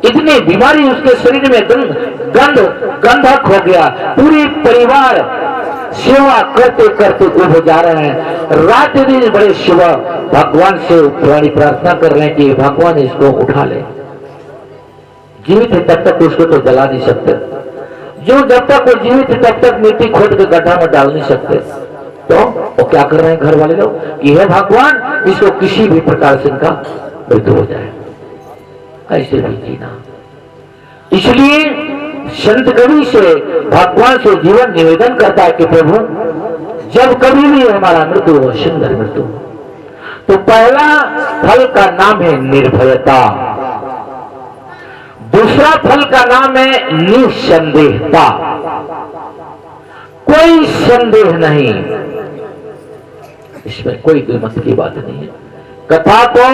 इतनी बीमारी उसके शरीर में गंधक हो गया। पूरी परिवार सेवा करते करते उब जा रहे हैं। रात दिन बड़े सुबह भगवान से प्राणी प्रार्थना कर रहे हैं कि भगवान इसको उठा ले। जीवित है तब तक उसको तो जला नहीं सकते, जो जब तक वो जीवित है तब तक मिट्टी खोद के गड्ढा में डाल नहीं सकते। तो वो क्या कर रहे हैं घर वाले लोग कि हे भगवान, इसको किसी भी प्रकार से इनका मृत्यु हो जाए, ऐसे भी जीना। इसलिए संत कवि से भगवान से जीवन निवेदन करता है कि प्रभु जब कभी भी हमारा मृत्यु हो, सुंदर मृत्यु। तो पहला फल का नाम है निर्भयता, दूसरा फल का नाम है निसंदेहता। कोई संदेह नहीं, इसमें कोई मत की बात नहीं है। कथा को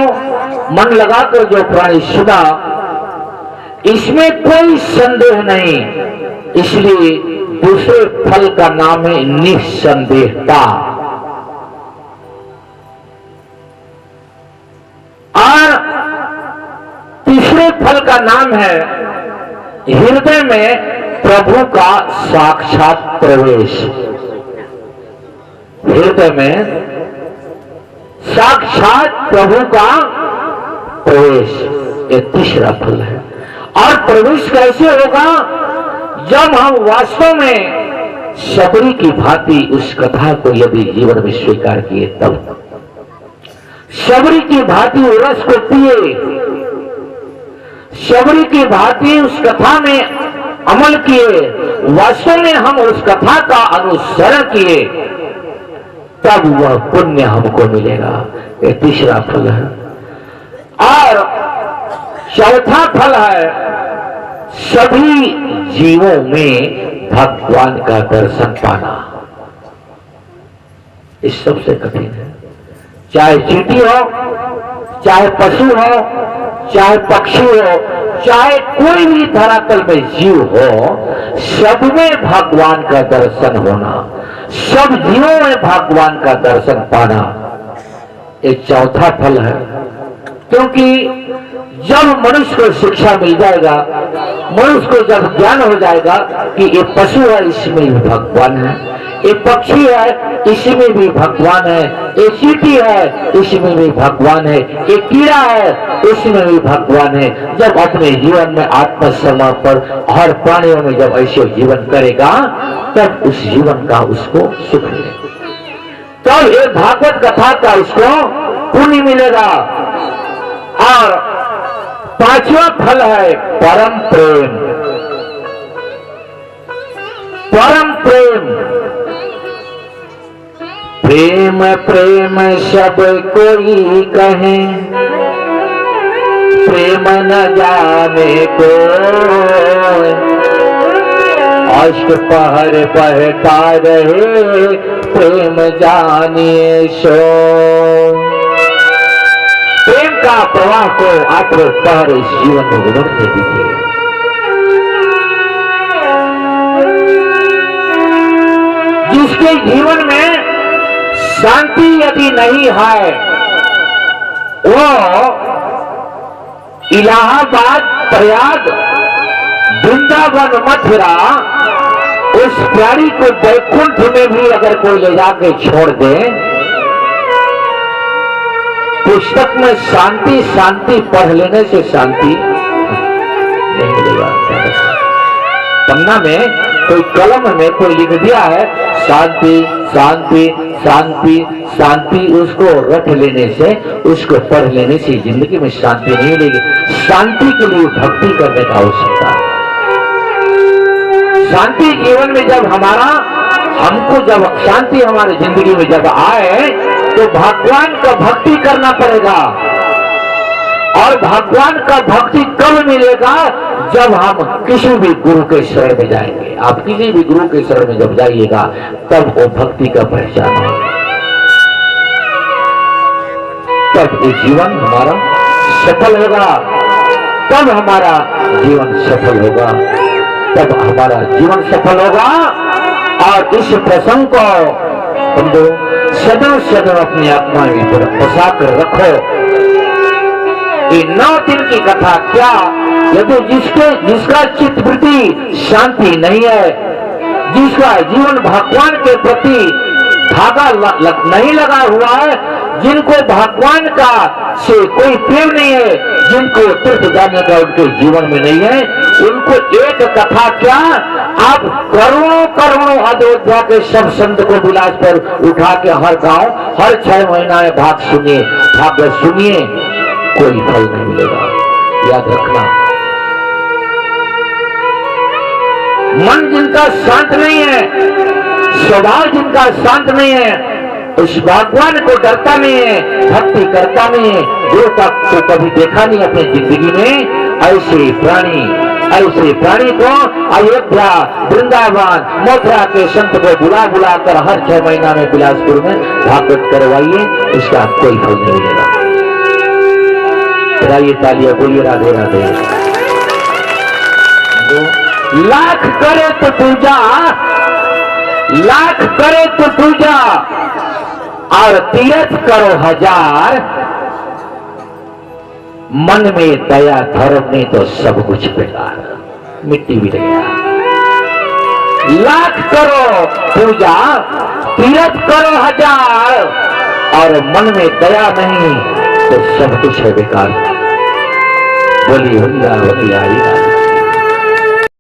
मन लगाकर जो प्राणी सुना, इसमें कोई संदेह नहीं, इसलिए दूसरे फल का नाम है निसंदेहता। और तीसरे फल का नाम है हृदय में प्रभु का साक्षात प्रवेश। हृदय में साक्षात प्रभु का प्रवेश, ये तीसरा फल है। और प्रवेश कैसे होगा? जब हम वास्तव में शबरी की भांति उस कथा को यदि जीवन में स्वीकार किए, तब शबरी की भांति रस को पिए, शबरी की भांति उस कथा में अमल किए, वास्तव में हम उस कथा का अनुसरण किए, तब वह पुण्य हमको मिलेगा। ये तीसरा फल है। और चौथा फल है सभी जीवों में भगवान का दर्शन पाना। इस सबसे कठिन है। चाहे चींटी हो, चाहे पशु हो, चाहे पक्षी हो, चाहे कोई भी धरातल में जीव हो, सब में भगवान का दर्शन होना, सब जीवों में भगवान का दर्शन पाना, एक चौथा फल है। क्योंकि जब मनुष्य को शिक्षा मिल जाएगा, मनुष्य को जब ज्ञान हो जाएगा कि ये पशु है, इसमें भी भगवान है, ये पक्षी है, इसमें भी भगवान है, ये चींटी है, इसमें भी भगवान है, ये कीड़ा है, इसमें भी भगवान है। जब अपने जीवन में आत्मसमर्पण हर प्राणियों में जब ऐसे जीवन करेगा, तब उस जीवन का उसको सुख मिलेगा, तब ये भागवत कथा का उसको पुण्य मिलेगा। और पांचवा फल है परम प्रेम। परम प्रेम, प्रेम प्रेम सब कोई कहे, प्रेम न जाने को, अष्ट पहर बहता रहे प्रेम जानिए सो। प्रेम का प्रवाह को आठवें पहर इस जीवन में गुजरने दीजिए। जिसके जीवन में शांति यदि नहीं है, वो इलाहाबाद, प्रयाग, वृंदावन, मथुरा, उस प्यारी को वैकुंठ में भी अगर कोई ले जाके छोड़ दे, पुस्तक में शांति शांति पढ़ लेने से शांति नहीं मिलेगा। पन्ना में कोई कलम में कोई लिख दिया है शांति शांति शांति शांति, उसको रट लेने से, उसको पढ़ लेने से जिंदगी में शांति नहीं मिलेगी। शांति के लिए भक्ति करने का आवश्यकता है। शांति जीवन में जब हमको जब शांति हमारी जिंदगी में जब आए तो भगवान का भक्ति करना पड़ेगा। और भगवान का भक्ति कब मिलेगा? जब हम किसी भी गुरु के शरण में जाएंगे। आप किसी भी गुरु के शरण में जब जाइएगा तब वो भक्ति का पहचान होगा, तब ये जीवन हमारा सफल होगा, तब हमारा जीवन सफल होगा, तब हमारा जीवन सफल होगा। और इस प्रसंग को बंधु सदैव सदैव अपनी आत्मा में बसा कर रखो। ये 9 दिन की कथा क्या, यदि जिसका चित्तवृत्ति शांति नहीं है, जिसका जीवन भगवान के प्रति धागा नहीं लगा हुआ है, जिनको भगवान का से कोई प्रेम नहीं है, जिनको तीर्थ जाने का उनके जीवन में नहीं है, उनको एक कथा क्या, आप करोड़ों करोड़ों अयोध्या के सब संत को विलास पर उठा के हर गांव हर 6 महीना में भागवत सुनिए, कोई फल नहीं मिलेगा। याद रखना, मन जिनका शांत नहीं है, स्वभाव जिनका शांत नहीं है, उस भगवान को डरता नहीं है, भक्ति करता नहीं है, गुरु तक को कभी देखा नहीं अपनी जिंदगी में, ऐसे प्राणी को अयोध्या, वृंदावन, मथुरा के संत को बुला कर हर 6 महीना में बिलासपुर में भागवत करवाइए, इसका कोई फल नहीं मिलेगा। ये तालियां बोलिए राधे राधे। लाख करे तो पूजा, लाख करे तो पूजा, और तीर्थ करो 1000, मन में दया धर्म में तो सब कुछ बेकार, मिट्टी भी गया। लाख करो पूजा, तीर्थ करो 1000, और मन में दया नहीं तो सब कुछ है बेकार। बोली वृंदावती हरि।